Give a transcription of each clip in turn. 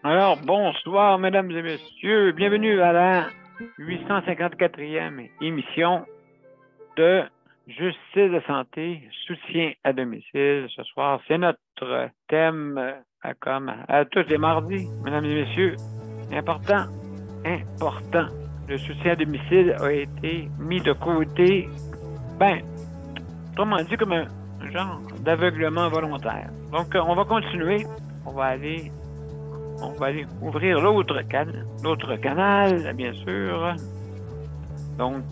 Alors, bonsoir, mesdames et messieurs. Bienvenue à la 854e émission de Justice de santé, soutien à domicile. Ce soir, c'est notre thème, comme à tous les mardis, mesdames et messieurs. Important. Le soutien à domicile a été mis de côté, autrement dit, comme un genre d'aveuglement volontaire. Donc, on va continuer. On va aller ouvrir l'autre canal, bien sûr. Donc,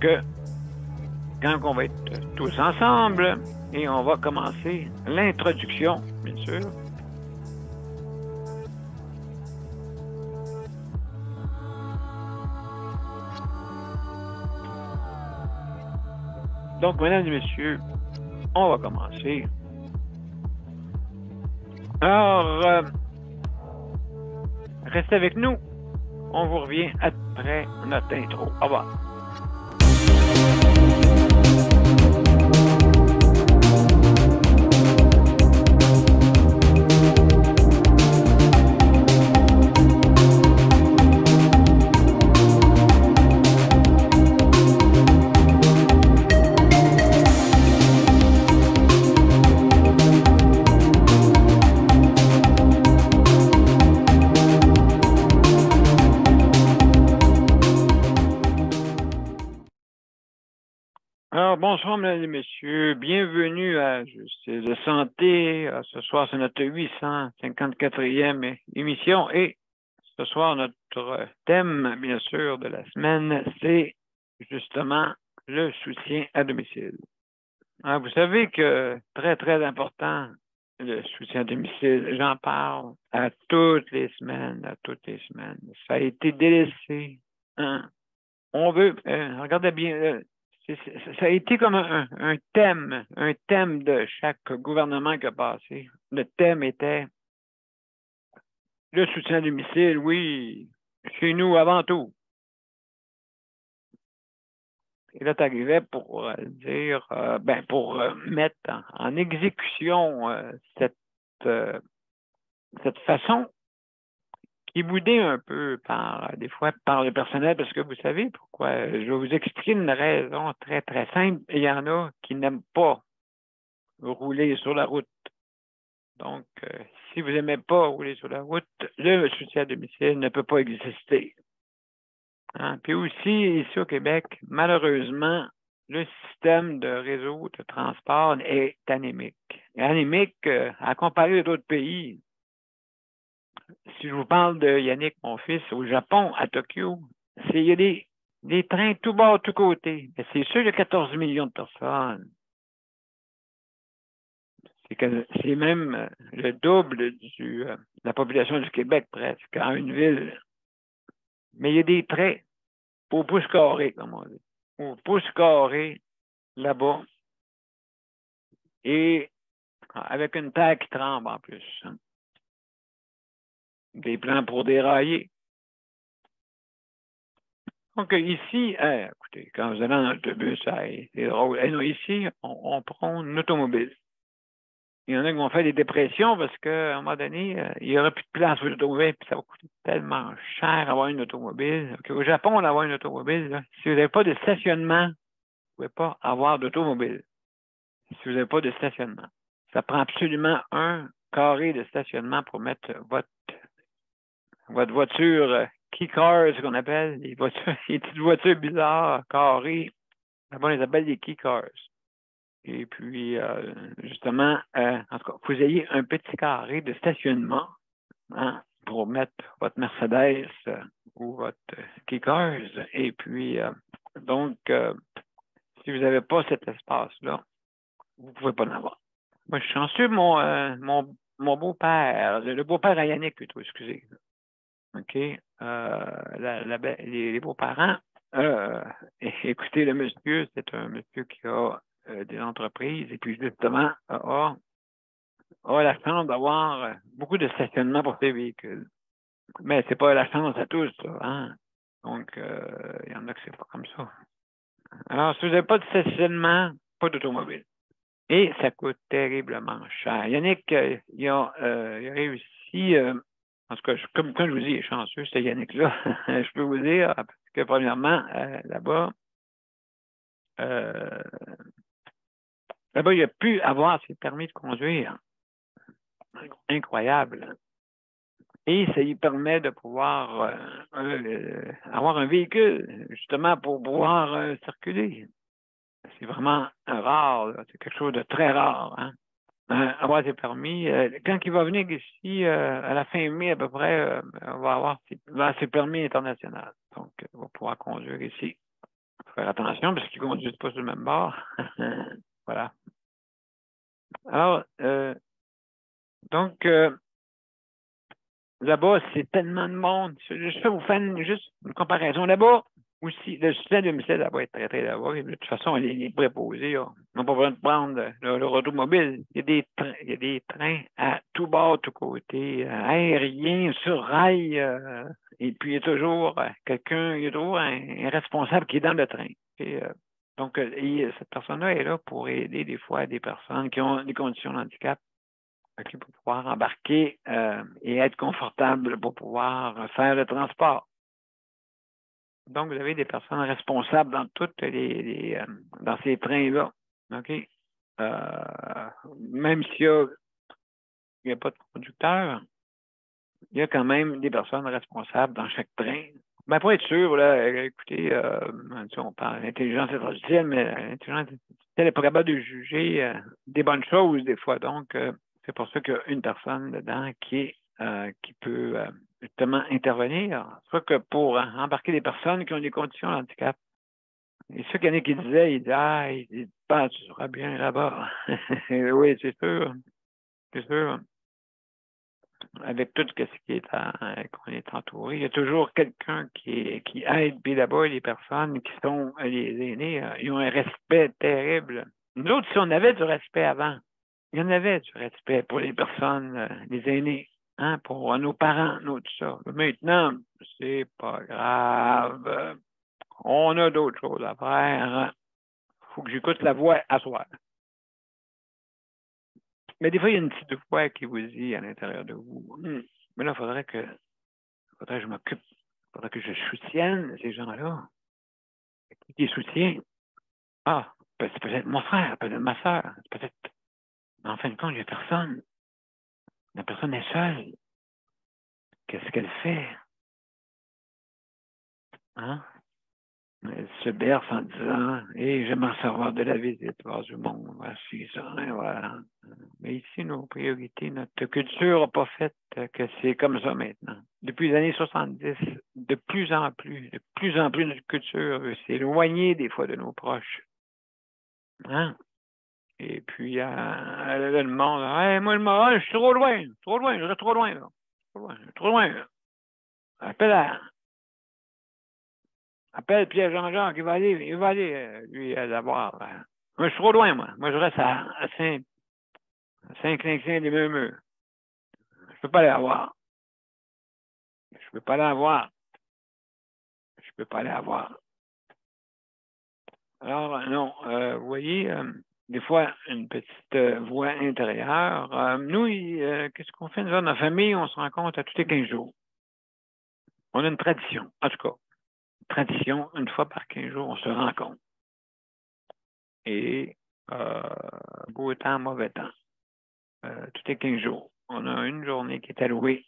quand on va être tous ensemble, et on va commencer l'introduction, bien sûr. Donc, mesdames et messieurs, on va commencer. Alors, restez avec nous. On vous revient après notre intro. Au revoir. Alors, bonsoir, mesdames et messieurs. Bienvenue à Justice de santé. Ce soir, c'est notre 854e émission. Et ce soir, notre thème, bien sûr, de la semaine, c'est justement le soutien à domicile. Alors, vous savez que très, très important, le soutien à domicile. J'en parle à toutes les semaines, Ça a été délaissé. Hein? On veut, regardez bien, ça a été comme un thème de chaque gouvernement qui a passé. Le thème était le soutien à domicile, oui, chez nous avant tout. Et là, tu arrivais pour dire, pour mettre en exécution cette façon qui est boudée un peu des fois par le personnel, parce que vous savez pourquoi. Je vais vous expliquer une raison très, très simple. Il y en a qui n'aiment pas rouler sur la route. Donc, si vous n'aimez pas rouler sur la route, le soutien à domicile ne peut pas exister. Hein? Puis aussi, ici au Québec, malheureusement, le système de réseau de transport est anémique. Anémique à comparer d'autres pays. Si je vous parle de Yannick, mon fils, au Japon, à Tokyo, il y a des trains tout bas, tout côté. Mais c'est sûr, il y a 14 millions de personnes. C'est même le double de la population du Québec, presque, en une ville. Mais il y a des traits au pouce carré, comme on dit. Au pouce carré, là-bas. Et avec une terre qui tremble en plus. Hein. Des plans pour dérailler. Donc, ici, écoutez, quand vous allez en autobus, c'est drôle. Et nous, ici, on prend une automobile. Il y en a qui vont faire des dépressions parce qu'à un moment donné, il n'y aura plus de place pour l'automobile, puis ça va coûter tellement cher avoir une automobile. Au Japon, d'avoir une automobile, là, si vous n'avez pas de stationnement, vous ne pouvez pas avoir d'automobile. Si vous n'avez pas de stationnement. Ça prend absolument un carré de stationnement pour mettre votre voiture key-car, ce qu'on appelle, les petites voitures bizarres, carrées. Là-bas, on les appelle des key-cars. Et puis, justement, en tout cas, vous ayez un petit carré de stationnement hein, pour mettre votre Mercedes ou votre Kicars. Et puis, donc, si vous n'avez pas cet espace-là, vous ne pouvez pas en avoir. Moi, je suis chanceux, mon beau-père, le beau-père à Yannick, plutôt, excusez. OK? Les beaux-parents, écoutez, le monsieur, c'est un monsieur qui a des entreprises et puis justement a la chance d'avoir beaucoup de stationnement pour ses véhicules. Mais c'est pas la chance à tous, ça, hein? Donc, il y en a que c'est pas comme ça. Alors, si vous n'avez pas de stationnement, pas d'automobile. Et ça coûte terriblement cher. Yannick, il a réussi En tout cas, comme je vous dis, il est chanceux, ce Yannick-là. Je peux vous dire, parce que premièrement, là-bas, il a pu avoir ses permis de conduire. Incroyable. Et ça lui permet de pouvoir avoir un véhicule, justement, pour pouvoir circuler. C'est vraiment rare, là. C'est quelque chose de très rare, hein. Avoir ses permis. Quand il va venir ici, à la fin mai à peu près, on va avoir ses permis internationaux. Donc, il va pouvoir conduire ici. Il faut faire attention parce qu'il ne conduit pas sur le même bord. Voilà. Alors, donc, là-bas, c'est tellement de monde. Je vais vous faire juste une comparaison. Là-bas, aussi, le système de domicile, là-bas, est très, très là-bas. De toute façon, les préposés, là, n'ont pas besoin de prendre leur automobile. Il y a des trains à tout bord, tout côté, aériens, sur rail. Et puis, il y a toujours il y a toujours un responsable qui est dans le train. Et, donc, cette personne-là est là pour aider des fois des personnes qui ont des conditions de handicap pour pouvoir embarquer et être confortable pour pouvoir faire le transport. Donc, vous avez des personnes responsables dans toutes dans ces trains-là. OK? Même s'il n'y a pas de conducteur, il y a quand même des personnes responsables dans chaque train. Ben, pour être sûr, là, écoutez, on parle d'intelligence artificielle, mais l'intelligence artificielle n'est pas capable de juger des bonnes choses des fois. Donc, c'est pour ça qu'il y a une personne dedans qui peut justement intervenir. Soit que pour embarquer des personnes qui ont des conditions de handicap. Et ce qu'il y en a qui disaient, il dit, bah, tu seras bien là-bas. Oui, c'est sûr. C'est sûr. Avec tout ce qui est qu'on est entouré, il y a toujours quelqu'un qui aide. Puis là-bas, les personnes qui sont les aînés, ils ont un respect terrible. Nous autres, si on avait du respect avant, il y en avait du respect pour les personnes, les aînés, hein, pour nos parents, nous, tout ça. Maintenant, c'est pas grave. On a d'autres choses à faire. Il faut que j'écoute la voix à soi. Mais des fois, il y a une petite voix qui vous dit à l'intérieur de vous, mais là, il faudrait que je m'occupe. Il faudrait que je soutienne ces gens-là. Qui les soutient? Ah, c'est peut-être mon frère, peut-être ma soeur, peut-être. Mais en fin de compte, il n'y a personne. La personne est seule. Qu'est-ce qu'elle fait? Hein? Elle se berce en disant, et je m'en recevoir de la visite voir du monde. Voici ça, hein, voilà. Mais ici, nos priorités, notre culture n'a pas fait que c'est comme ça maintenant. Depuis les années 70, de plus en plus, notre culture s'est éloignée des fois de nos proches. Hein? Et puis, le monde, hey, moi, je suis trop loin, je suis trop loin, là. Trop loin, là. Appelle Pierre Jean-Jean, il va aller, lui, l'avoir. Moi, je suis trop loin, moi. Moi, je reste à Saint-Clinclin des Meumeux. Je peux pas l'avoir. Je peux pas l'avoir. Je peux pas l'avoir. Alors, non, vous voyez, des fois, une petite voix intérieure. Nous, qu'est-ce qu'on fait? Nous, dans la famille, on se rencontre à tous les 15 jours. On a une tradition, en tout cas. Tradition, une fois par 15 jours, on se rencontre. Et beau temps, mauvais temps. Tous les 15 jours. On a une journée qui est allouée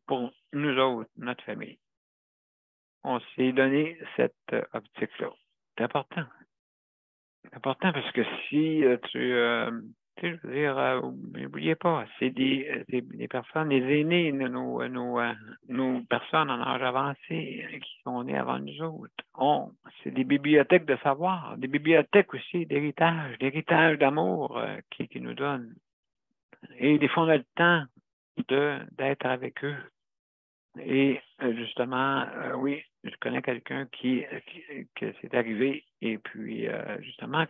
pour nous autres, notre famille. On s'est donné cette optique-là. C'est important. C'est important parce que si tu sais, je veux dire, n'oubliez pas, c'est des personnes, les aînés, nos personnes en âge avancé qui sont nées avant nous autres. C'est des bibliothèques de savoir, des bibliothèques aussi d'héritage d'amour qui nous donnent. Et des fois, on a le temps d'être avec eux. Et justement, oui, je connais quelqu'un que c'est arrivé. Et puis, justement,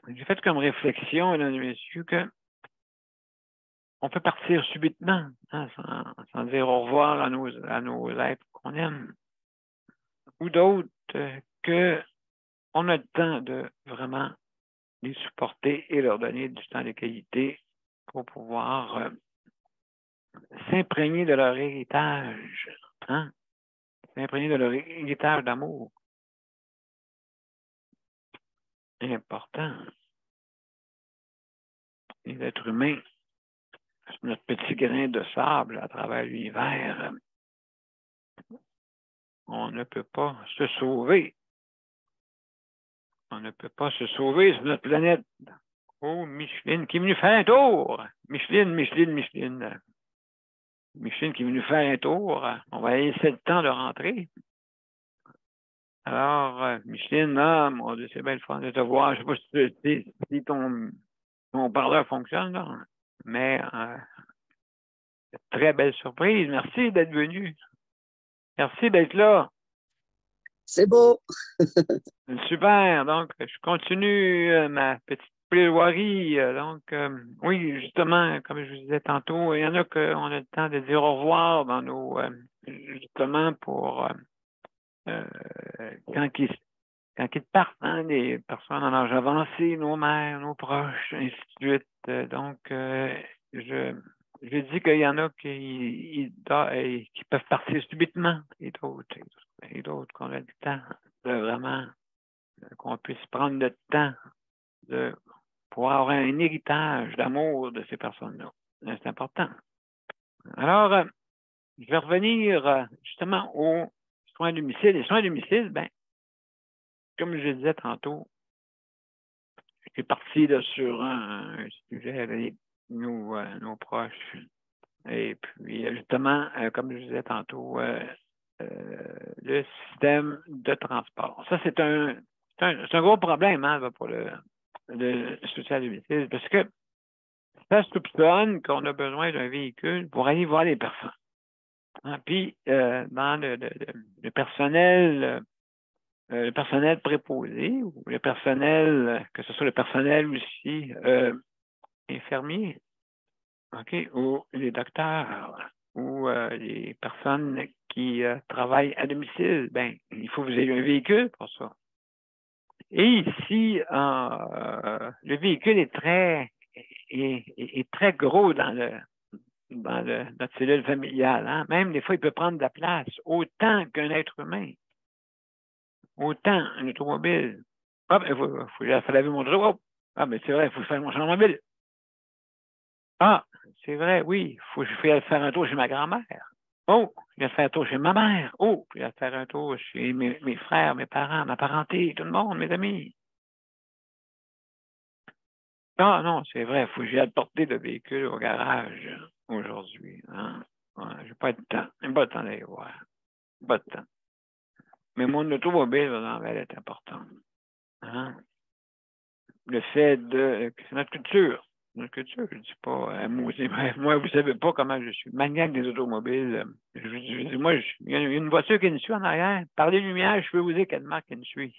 j'ai fait comme réflexion, mesdames et messieurs, que on peut partir subitement, hein, sans dire au revoir à nos êtres qu'on aime. Ou d'autres que on a le temps de vraiment les supporter et leur donner du temps de qualité pour pouvoir s'imprégner de leur héritage. Hein? S'imprégner de leur héritage d'amour. Important. Les êtres humains, notre petit grain de sable à travers l'univers, on ne peut pas se sauver. On ne peut pas se sauver sur notre planète. Oh, Micheline qui est venue faire un tour. Micheline qui est venue faire un tour. On va laisser le temps de rentrer. Alors, Micheline, là, mon Dieu, c'est bien le fun de te voir. Je ne sais pas si ton parleur fonctionne, là. Mais très belle surprise. Merci d'être venu. Merci d'être là. C'est beau. Super. Donc, je continue ma petite plaidoirie. Donc, oui, justement, comme je vous disais tantôt, il y en a qu'on a le temps de dire au revoir dans nos, justement, pour quand ils partent, hein, les personnes en âge avancé, nos mères, nos proches, ainsi de suite. Donc, je dis qu'il y en a qui peuvent partir subitement et d'autres qu'on a du temps de vraiment qu'on puisse prendre le temps de pouvoir avoir un héritage d'amour de ces personnes-là. C'est important. Alors, je vais revenir justement aux soins à domicile. Les soins à domicile, ben, comme je le disais tantôt, je suis parti là, sur un sujet avec nos proches. Et puis, justement, comme je disais tantôt, le système de transport. Ça, c'est un gros problème hein, pour le soutien à domicile, parce que ça soupçonne qu'on a besoin d'un véhicule pour aller voir les personnes. Hein, puis, dans le personnel préposé ou le personnel, que ce soit le personnel aussi infirmier, OK, ou les docteurs, ou les personnes qui travaillent à domicile, ben, il faut que vous ayez un véhicule pour ça. Et ici, le véhicule est très gros dans notre cellule familiale. Hein? Même des fois, il peut prendre de la place, autant qu'un être humain, autant un automobile. Ah, ben, il faut laver mon drap. Oh, ah, ben, c'est vrai, il faut faire mon changement mobile. Ah, c'est vrai, oui, il faut que je fasse faire un tour chez ma grand-mère. Oh, je vais faire un tour chez ma mère. Oh, je vais faire un tour chez mes frères, mes parents, ma parenté, tout le monde, mes amis. Ah non, c'est vrai, il faut que j'aille porter le véhicule au garage aujourd'hui. Hein? Ouais, j'ai pas de temps. J'ai pas de temps d'aller voir. Pas de temps. Mais mon automobile, elle est importante. Hein? Le fait de. C'est notre culture. Notre culture, je ne dis pas. Moi, vous ne savez pas comment je suis maniaque des automobiles. Moi, il y a une voiture qui me suit en arrière. Par les lumières, je peux vous dire quelle marque elle me suit.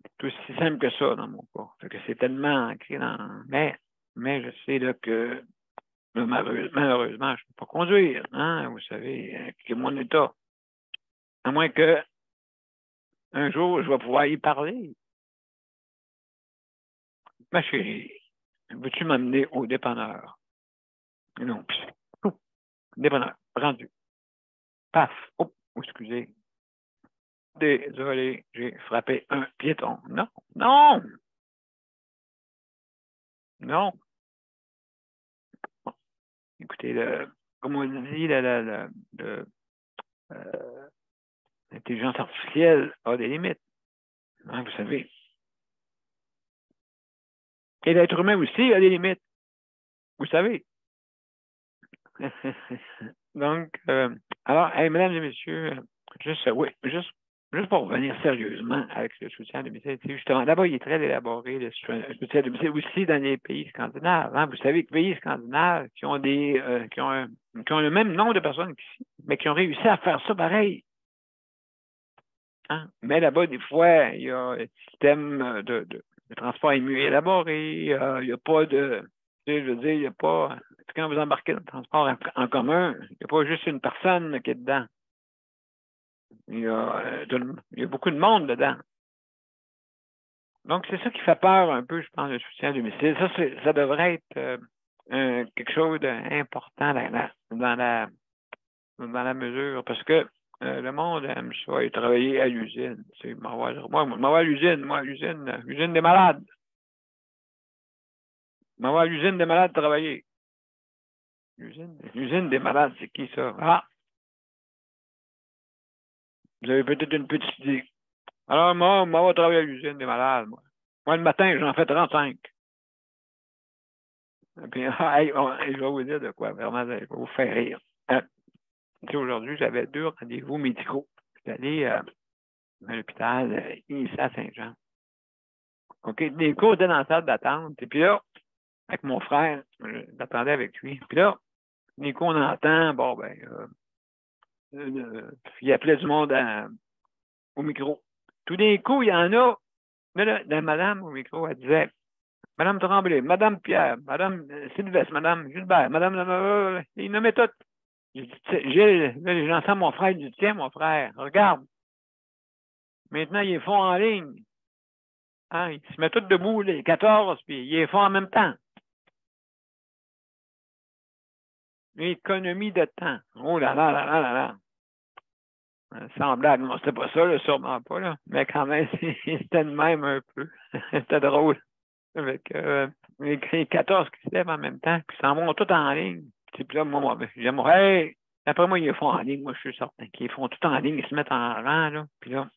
C'est aussi simple que ça dans mon cas. Fait que c'est tellement ancré dans. Mais je sais là, que malheureusement, je ne peux pas conduire. Hein? Vous savez, c'est mon état. À moins que un jour, je vais pouvoir y parler. Ma chérie, veux-tu m'amener au dépanneur? Non, dépanneur, rendu. Paf. Oh, excusez. Désolé, j'ai frappé un piéton. Non, non, non. Bon, écoutez, comme on dit, l'intelligence artificielle a des limites. Hein, vous savez. Et l'être humain aussi a des limites. Vous savez. Donc, alors, hey, mesdames et messieurs, juste pour revenir sérieusement avec le soutien à domicile, justement, là-bas, il est très élaboré, le soutien à domicile, aussi dans les pays scandinaves. Hein. Vous savez que les pays scandinaves qui ont qui ont le même nombre de personnes qu'ici, mais qui ont réussi à faire ça pareil. Hein. Mais là-bas, des fois, il y a un système de transport mieux élaboré, il n'y a pas de. Tu sais, je veux dire, il n'y a pas. Quand vous embarquez dans le transport en commun, il n'y a pas juste une personne qui est dedans. Il y a beaucoup de monde dedans. Donc, c'est ça qui fait peur un peu, je pense, le soutien à domicile. Ça devrait être quelque chose d'important dans la mesure, parce que le monde aime ça, aller travailler à l'usine. Tu sais, m'envoie à l'usine des malades. M'envoie à l'usine des malades travailler. L'usine des malades, c'est qui ça? Ah! Vous avez peut-être une petite idée. Alors, moi, on va travailler à l'usine des malades, moi. Moi, le matin, j'en fais 35. Et puis, hey, je vais vous dire de quoi, vraiment, ça va vous faire rire. Aujourd'hui, j'avais 2 rendez-vous médicaux. J'étais allé à l'hôpital ici à Saint-Jean. OK, les cours étaient dans la salle d'attente. Et puis là, avec mon frère, j'attendais avec lui. Puis là, Nico, on entend, bon, ben, il appelait du monde au micro. Tout d'un coup, il y en a, la madame au micro, elle disait, Madame Tremblay, Madame Pierre, Madame Sylvestre, Madame Gilbert, Madame, il nommait tout. J'entends mon frère, il dit, tiens, mon frère, regarde. Maintenant, ils font en ligne. Hein, ils se mettent tous debout, les 14, puis ils les font en même temps. Économie de temps. Oh là là là là là là. Sans blague, non, c'était pas ça, là, sûrement pas, là. Mais quand même, c'était de même un peu. C'était drôle. Avec les 14 qui se lèvent en même temps, puis ils s'en vont tous en ligne. Puis là, moi, j'aime, hey! Après moi, ils les font en ligne, moi, je suis certain qu'ils font tout en ligne, ils se mettent en rang, là. Puis là,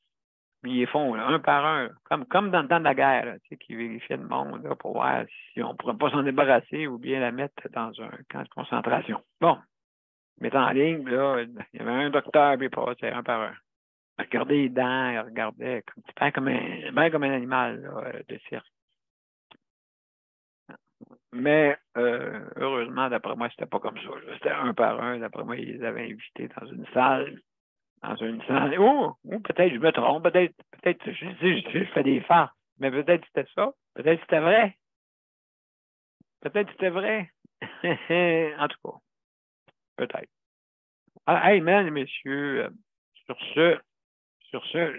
ils les font là, un par un, comme dans le temps de la guerre, là, tu sais, qui vérifiaient le monde là, pour voir si on ne pourrait pas s'en débarrasser ou bien la mettre dans un camp de concentration. Bon, ils mettent en ligne, là, il y avait un docteur, puis il passait un par un. Il regardait les dents, il regardait comme un animal là, de cirque. Mais heureusement, d'après moi, c'était pas comme ça. C'était un par un. D'après moi, ils les avaient invités dans une salle. Oh, peut-être je me trompe, peut-être je fais des farces, mais peut-être c'était ça, peut-être c'était vrai. Peut-être c'était vrai. En tout cas, peut-être. Alors, hey, mesdames et messieurs, sur ce,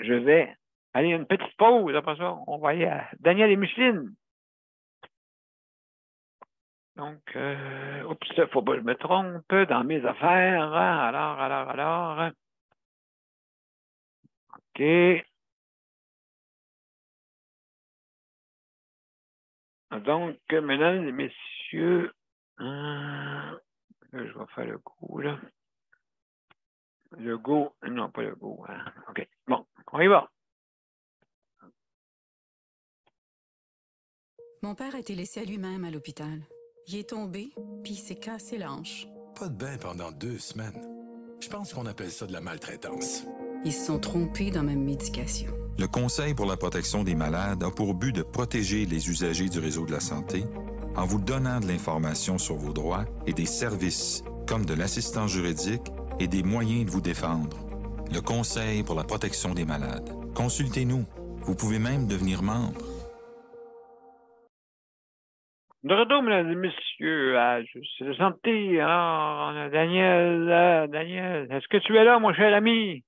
je vais aller à une petite pause. Après ça, on va aller à Daniel et Micheline. Donc, oups, il ne faut pas que je me trompe dans mes affaires. Alors. OK. Donc, mesdames et messieurs, je vais faire le go, là. Le go, non, pas le go. Hein. OK. Bon, on y va. Mon père a été laissé à lui-même à l'hôpital. Il est tombé, puis il s'est cassé la hanche. Pas de bain pendant 2 semaines. Je pense qu'on appelle ça de la maltraitance. Ils se sont trompés dans ma médication. Le Conseil pour la protection des malades a pour but de protéger les usagers du réseau de la santé en vous donnant de l'information sur vos droits et des services, comme de l'assistance juridique et des moyens de vous défendre. Le Conseil pour la protection des malades. Consultez-nous. Vous pouvez même devenir membre. De retour, mesdames et messieurs, c'est de santé. Alors, on a Daniel, est-ce que tu es là, mon cher ami?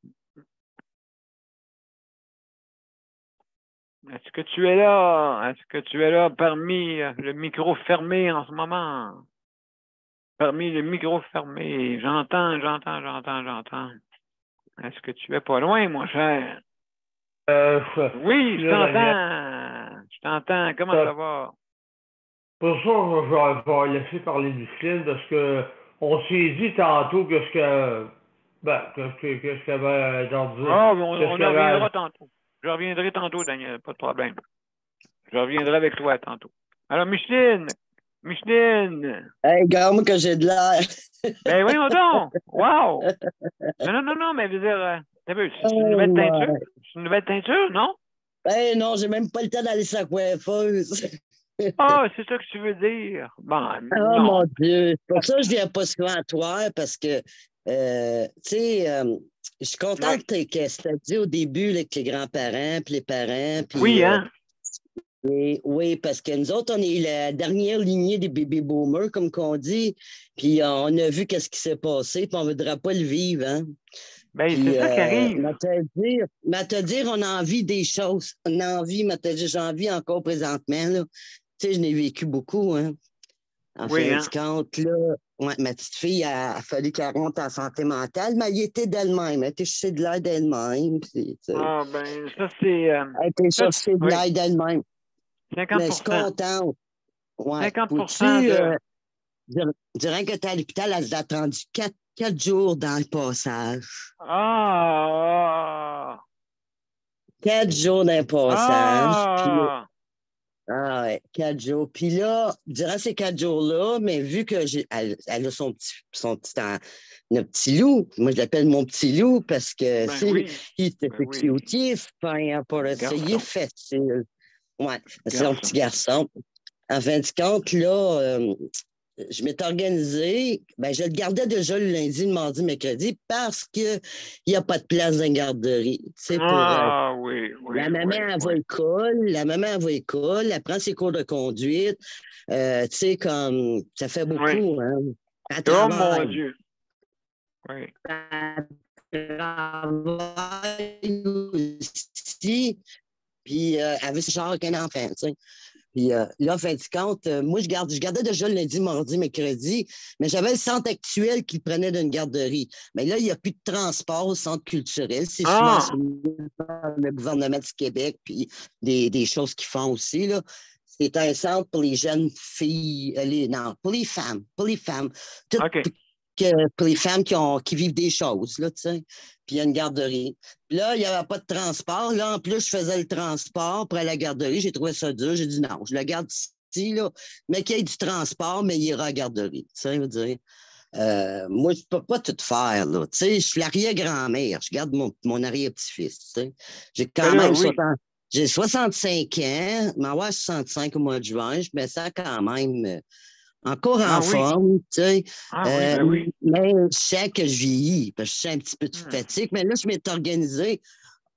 Est-ce que tu es là? Est-ce que tu es là parmi le micro fermé en ce moment? Parmi le micro fermé. J'entends. Est-ce que tu es pas loin, mon cher? Oui, je t'entends. Comment ça va? Pour ça, je vais laisser parler du film parce que on s'est dit tantôt que ce que qu'est-ce qu'il y avait dans le on en reviendra tantôt. Je reviendrai tantôt, Daniel, pas de problème. Je reviendrai avec toi tantôt. Alors, Micheline! Hey, garde-moi que j'ai de l'air. Ben voyons donc! Wow! Non, mais je veux dire, c'est une nouvelle teinture? C'est une nouvelle teinture, non? Ben non, j'ai même pas le temps d'aller sur la coiffeuse. Ah, c'est ça que tu veux dire. Bon, oh non. Mon Dieu! C'est pour ça que je viens pas souvent à toi, parce que, tu sais, je suis contente que c'était dit au début là, que les grands-parents, puis les parents. Puis, oui, hein? Oui, parce que nous autres, on est la dernière lignée des baby boomers, comme qu'on dit. Puis on a vu qu'est-ce qui s'est passé, puis on ne voudra pas le vivre, hein? Ben, c'est ça qui arrive. Mais te dire, on a envie des choses. On a envie, j'ai envie encore présentement, là. Tu sais, je n'ai vécu beaucoup, hein? En Oui, fin hein? de compte, là, ouais, ma petite fille, a fallu qu'elle rentre en santé mentale, mais elle y était d'elle-même. Elle était chercher de l'aide d'elle-même. Puis, tu sais, Ah, ben, ça, c'est. elle était Ça, chercher de oui, l'aide d'elle-même. 50 Mais je suis contente. Ouais. 50 Vois-tu, de. durant que tu es à l'hôpital, elle a attendu 4 jours dans le passage. Ah! 4 jours dans le passage. Puis, Ah! ah ouais, 4 jours. Puis là, durant ces 4 jours-là, mais vu que elle a notre petit loup, moi je l'appelle mon petit loup parce que Ben oui, il était ben oui. cute, il est fin, pour ça, il est Garçon, facile. Ouais, c'est un garçon. petit garçon. En fin de compte, là, je m'étais organisé. Ben, je le gardais déjà le lundi, le mardi, mercredi parce qu'il n'y a pas de place dans une garderie. Tu sais, Ah, oui, la oui, maman, oui, elle va à oui. l'école. La maman, elle va à l'école. Elle prend ses cours de conduite. Tu sais, comme ça fait Oui. beaucoup, hein. Elle Oh mon travaille. Dieu. Oui. Elle travaille aussi. Puis, elle veut se genre qu'un enfant, tu sais. Puis là, en fin de compte, moi, je gardais déjà le lundi, mardi, mercredi, mais j'avais le centre actuel qui prenait d'une garderie. Mais là, il n'y a plus de transport au centre culturel. C'est souvent Ah! soumis par le gouvernement du Québec, puis des choses qu'ils font aussi, là. C'est un centre pour les jeunes filles, non, pour les femmes, pour les femmes. Tout, OK. pour les femmes qui vivent des choses, là, tu sais. Puis il y a une garderie. Puis là, il n'y avait pas de transport. Là, en plus, je faisais le transport pour aller à la garderie. J'ai trouvé ça dur. J'ai dit non, je le garde ici, là. Mais qu'il y ait du transport, mais il ira à la garderie. Tu sais, je veux dire. Moi, je ne peux pas tout faire, là. Tu sais, je suis l'arrière-grand-mère. Je garde mon arrière-petit-fils, tu sais. J'ai Ben quand là, même oui. j'ai 65 ans, mais ouais, 65 au mois de juin. Je me sens quand même encore Ah en oui. forme, tu sais. Ah oui, ben oui. Mais je sens que je vieillis, parce que je sens un petit peu de Hmm. fatigue. Mais là, je m'étais organisée.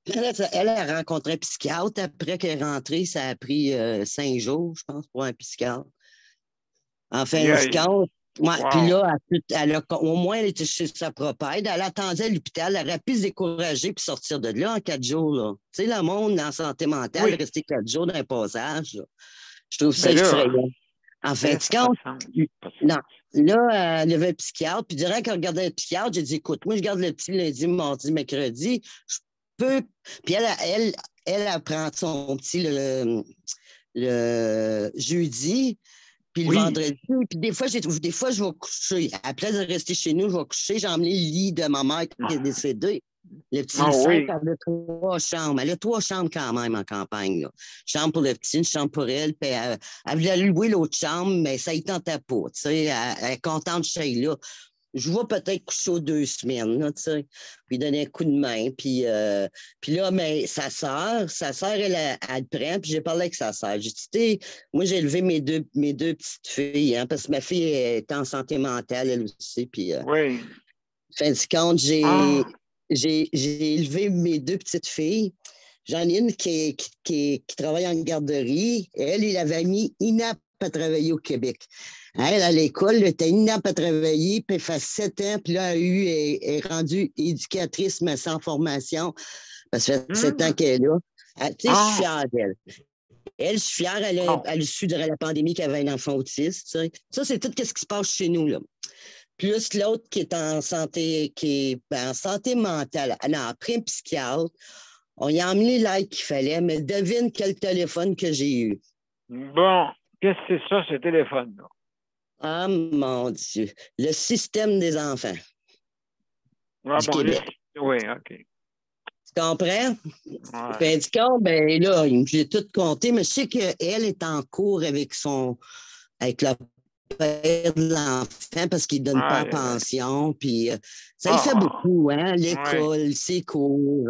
Elle a rencontré un psychiatre. Après qu'elle est rentrée, ça a pris 5 jours, je pense, pour un psychiatre. En fin Aïe, de aïe. compte, ouais, puis Wow. là, au moins, elle était chez sa propre aide. Elle attendait à l'hôpital. Elle aurait pu se décourager puis sortir de là en 4 jours. Là. Tu sais, le monde en santé mentale, Oui. rester 4 jours dans un passage, là. Je trouve ça Mais là, effrayant. En fin mais de là, ça n'a pas de compte, sens. Pas de non. sens. Là, il y avait un psychiatre, puis direct qu'elle regardait le psychiatre, j'ai dit, écoute, moi, je garde le petit lundi, mardi, mercredi, je peux. Puis elle prend son petit le jeudi, puis le Oui. vendredi. Puis des fois, je vais coucher. Après de rester chez nous, je vais coucher. J'ai emmené le lit de ma mère qui est décédée. Le petit Ah Lucien, oui. elle a 3 chambres. Elle a 3 chambres quand même en campagne, là. Chambre pour le petit, une chambre pour elle. Puis elle voulait louer l'autre chambre, mais ça y tentait pas. Tu sais, elle est contente de chez là. Je vais peut-être coucher aux 2 semaines, là, tu sais, puis donner un coup de main. Puis là, mais sa sœur, elle le prend, puis j'ai parlé avec sa sœur. J'ai dit, tu sais, moi, j'ai élevé mes deux petites filles, hein, parce que ma fille est en santé mentale, elle aussi. Puis, Oui. fin de compte, Ah. j'ai élevé mes 2 petites filles. J'en ai une qui travaille en garderie. Il avait mis INAP à travailler au Québec. Elle, à l'école, elle était INAP à travailler, puis elle fait 7 ans, puis là, elle est rendue éducatrice, mais sans formation, parce que ça fait 7 ans Hmm. qu'elle est là. Tu sais, je suis Ah. fière d'elle. Elle, je suis fière, Ah. elle a su durant la pandémie qu'elle avait un enfant autiste. Tu sais. Ça, c'est tout ce qui se passe chez nous, là. Plus l'autre qui est en santé, en santé mentale. Elle a pris un psychiatre. On y a emmené l'aide qu'il fallait, mais devine quel téléphone que j'ai eu. Bon, qu'est-ce que c'est ça, ce téléphone-là? Ah, mon Dieu. Le système des enfants Ah du bon, Québec. oui, OK. Tu comprends? Ouais. Puis, du coup, ben là, j'ai tout compté, mais je sais qu'elle est en cours avec le père de l'enfant parce qu'il ne donne pas Aïe, la aïe, aïe. pension. Puis ça y fait Ah. beaucoup, hein? Oui. L'école, ses cours.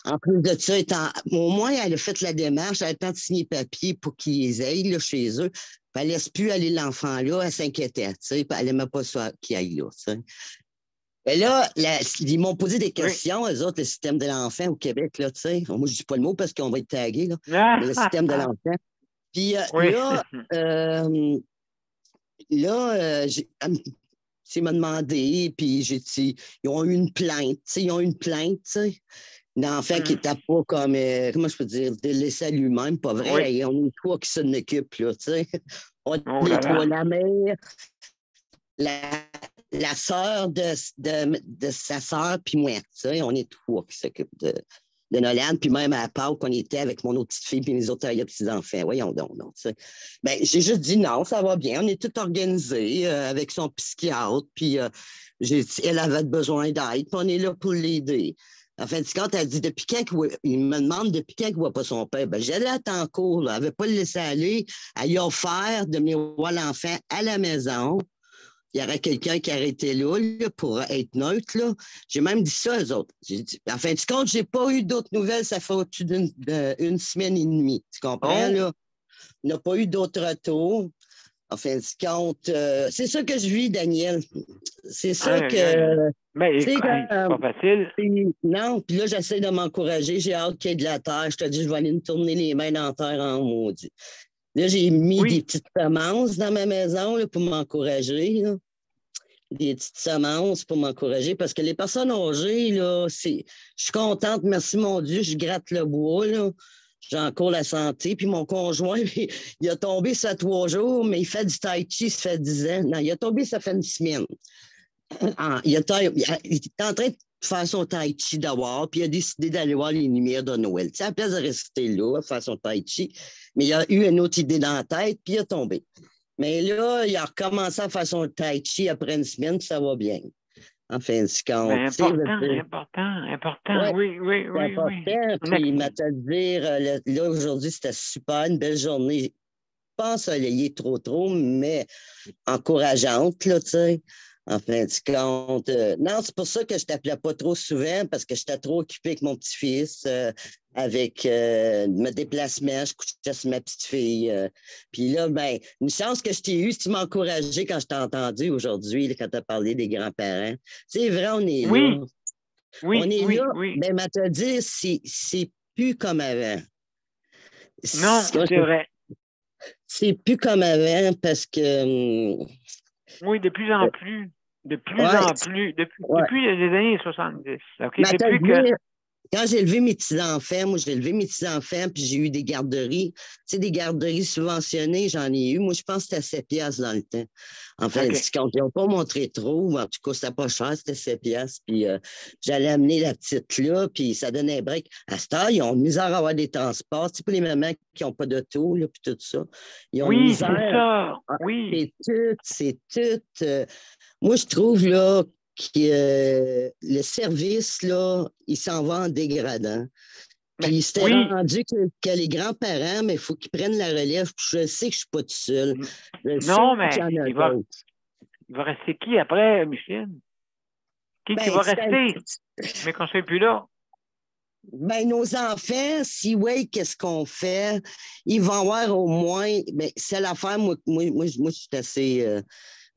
En plus de ça, au moins, elle a fait la démarche, elle a le temps de signer papier pour qu'ils les aillent là, chez eux. Puis elle ne laisse plus aller l'enfant là, elle s'inquiétait, tu sais, puis elle n'aimait pas ça qu'il aille là, tu sais. Et là, ils m'ont posé des Oui. questions, eux autres, le système de l'enfant au Québec, là, tu sais. Moi, je ne dis pas le mot parce qu'on va être tagué, là, mais le système de l'enfant. Puis Oui. il m'a demandé, puis j'ai dit, ils ont eu une plainte, tu sais, ils ont eu une plainte, tu sais. L'enfant qui n'était pas comme, comment je peux dire, laissé à lui-même, pas vrai. Oui. Et on est trois qui s'en occupent, là, tu sais. On est Oh les là trois, là. la mère, la sœur de sa sœur, puis moi, tu sais. On est trois qui s'occupent de Nolan, puis même à Pâques, on était avec mon autre petite fille, puis mes autres petits-enfants. Voyons donc, non, tu sais. Ben, j'ai juste dit non, ça va bien. On est tout organisé avec son psychiatre, puis elle avait besoin d'aide, puis on est là pour l'aider. En fin de compte, elle dit, il me demande depuis quand il ne voit pas son père. Ben, j'allais à en cours, là. Elle n'avait pas le laissé aller. Elle lui a offert de venir voir l'enfant à la maison. Il y aurait quelqu'un qui aurait été là, pour être neutre. Là. J'ai même dit ça aux autres. J'ai dit, en fin de compte, je n'ai pas eu d'autres nouvelles. Ça fait au-dessus d'une semaine et demie. Tu comprends, Oh. là? On n'a pas eu d'autres retours. En fin de compte, c'est ça que je vis, Daniel. C'est ça que... Mais c'est c'est pas facile. Non, puis là, j'essaie de m'encourager. J'ai hâte qu'il y ait de la terre. Je te dis, je vais aller me tourner les mains dans la terre en maudit. Là, j'ai mis des petites semences dans ma maison là, pour m'encourager. Là. Des petites semences pour m'encourager parce que les personnes âgées, là, je suis contente, merci mon Dieu, je gratte le bois, là. J'ai encore la santé. Puis mon conjoint, il a tombé ça 3 jours, mais il fait du tai chi, ça fait 10 ans. Non, il a tombé, ça fait une semaine. Il est en train de faire son tai chi d'abord, puis il a décidé d'aller voir les lumières de Noël. Tu sais, à la place de rester là, faire son tai chi, mais il a eu une autre idée dans la tête, puis il a tombé. Mais là, il a recommencé à faire son tai chi après une semaine, puis ça va bien. En fin de compte. Important. Ouais, Oui. important. Puis il m'a te dire, là, aujourd'hui, c'était super, une belle journée. Pas ensoleillée trop, mais encourageante, là, tu sais. En fin de compte. Non, c'est pour ça que je ne t'appelais pas trop souvent, parce que j'étais trop occupée avec mon petit-fils, avec mes déplacements, je couchais sur ma petite fille. Puis là, ben, une chance que je t'ai eue, si tu m'as encouragé quand je t'ai entendu aujourd'hui, là, quand tu as parlé des grands-parents. C'est vrai, on est là. On est là, ben, mais te dire, c'est plus comme avant. Non, c'est vrai. C'est plus comme avant parce que. Oui, de plus en plus. Depuis les années 70. Okay? Depuis que... Quand j'ai élevé mes petits-enfants, puis j'ai eu des garderies. Tu sais, des garderies subventionnées, j'en ai eu. Moi, je pense que c'était 7 piastres dans le temps. En fait, quand ils n'ont pas montré trop, en tout cas, c'était pas cher, c'était 7 piastres. Puis j'allais amener la petite là, puis ça donnait un break. À cette heure, ils ont misère à avoir des transports. Tu sais, pour les mamans qui n'ont pas d'auto, là, puis tout ça. Ils ont misère. C'est ça. Oui. C'est tout. Moi, je trouve, là, que le service, là, il s'en va en dégradant. Puis c'était rendu que les grands-parents, mais il faut qu'ils prennent la relève. Puis je sais que je ne suis pas tout seul. Non, mais il va rester qui après, Micheline? Qui va rester? Mais qu'on ne soit plus là. Ben, nos enfants, si oui, qu'est-ce qu'on fait? Ils vont avoir au moins. Ben, c'est l'affaire, moi, je suis assez.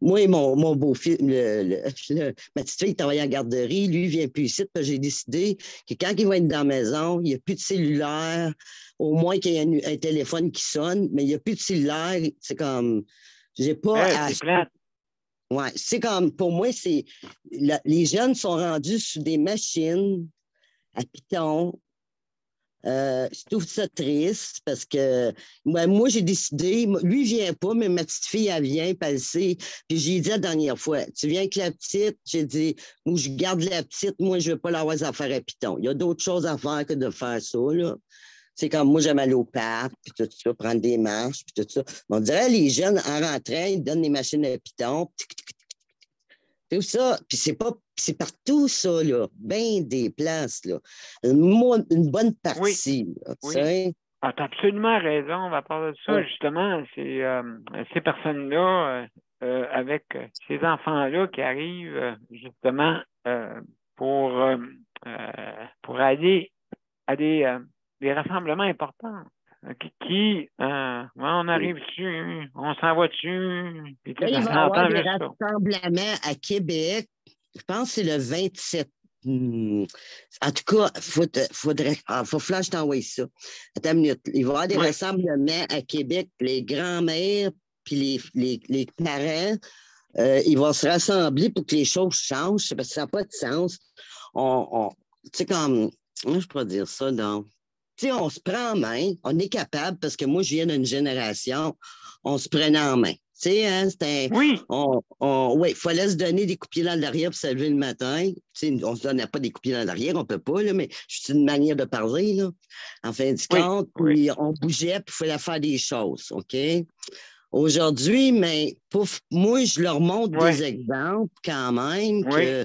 Moi et mon beau-fils, ma petite fille travaille en garderie, lui, il vient plus ici, parce que j'ai décidé que quand il va être dans la maison, il n'y a plus de cellulaire, au moins qu'il y ait un téléphone qui sonne, mais il n'y a plus de cellulaire. C'est comme, j'ai pas... c'est plate. Ouais, c'est comme, pour moi, les jeunes sont rendus sur des machines à piton. Je trouve ça triste parce que moi, j'ai décidé, lui, il vient pas, mais ma petite fille, elle vient, puis elle sait. Puis j'ai dit la dernière fois, tu viens avec la petite? J'ai dit, moi, je garde la petite, moi, je veux pas l'avoir à faire à piton. Il y a d'autres choses à faire que de faire ça, là. C'est comme moi, j'aime aller au parc, puis tout ça, prendre des marches, puis tout ça. On dirait, les jeunes, en rentrant, ils donnent des machines à piton, tout ça, puis c'est partout ça, là, bien des places, là. Une bonne partie, là, tu sais. Ah, t'as absolument raison, on va parler de ça, justement, ces personnes-là, avec ces enfants-là qui arrivent, justement, pour aller à des rassemblements importants. On arrive dessus, on s'en va dessus. Là, il va y avoir des rassemblements à Québec. Je pense que c'est le 27. En tout cas, faut flash t'envoyer ça. Attends une minute. Il va y avoir des rassemblements à Québec, les grands-mères puis les parents. Ils vont se rassembler pour que les choses changent parce que ça n'a pas de sens. Tu sais, comme Moi, je pourrais dire ça, donc. Tu sais, on se prend en main, on est capable, parce que moi, je viens d'une génération, on se prenait en main. Tu sais, hein, c'était. Oui, Oui, il fallait se donner des coups de pied dans l'arrière pour se lever le matin. Tu sais, on ne se donnait pas des coups de pied dans l'arrière, on ne peut pas, là, mais c'est une manière de parler, là. En fin de oui, compte, oui. puis on bougeait, puis il fallait faire des choses, OK? Aujourd'hui, mais moi, je leur montre Oui, des exemples quand même oui. que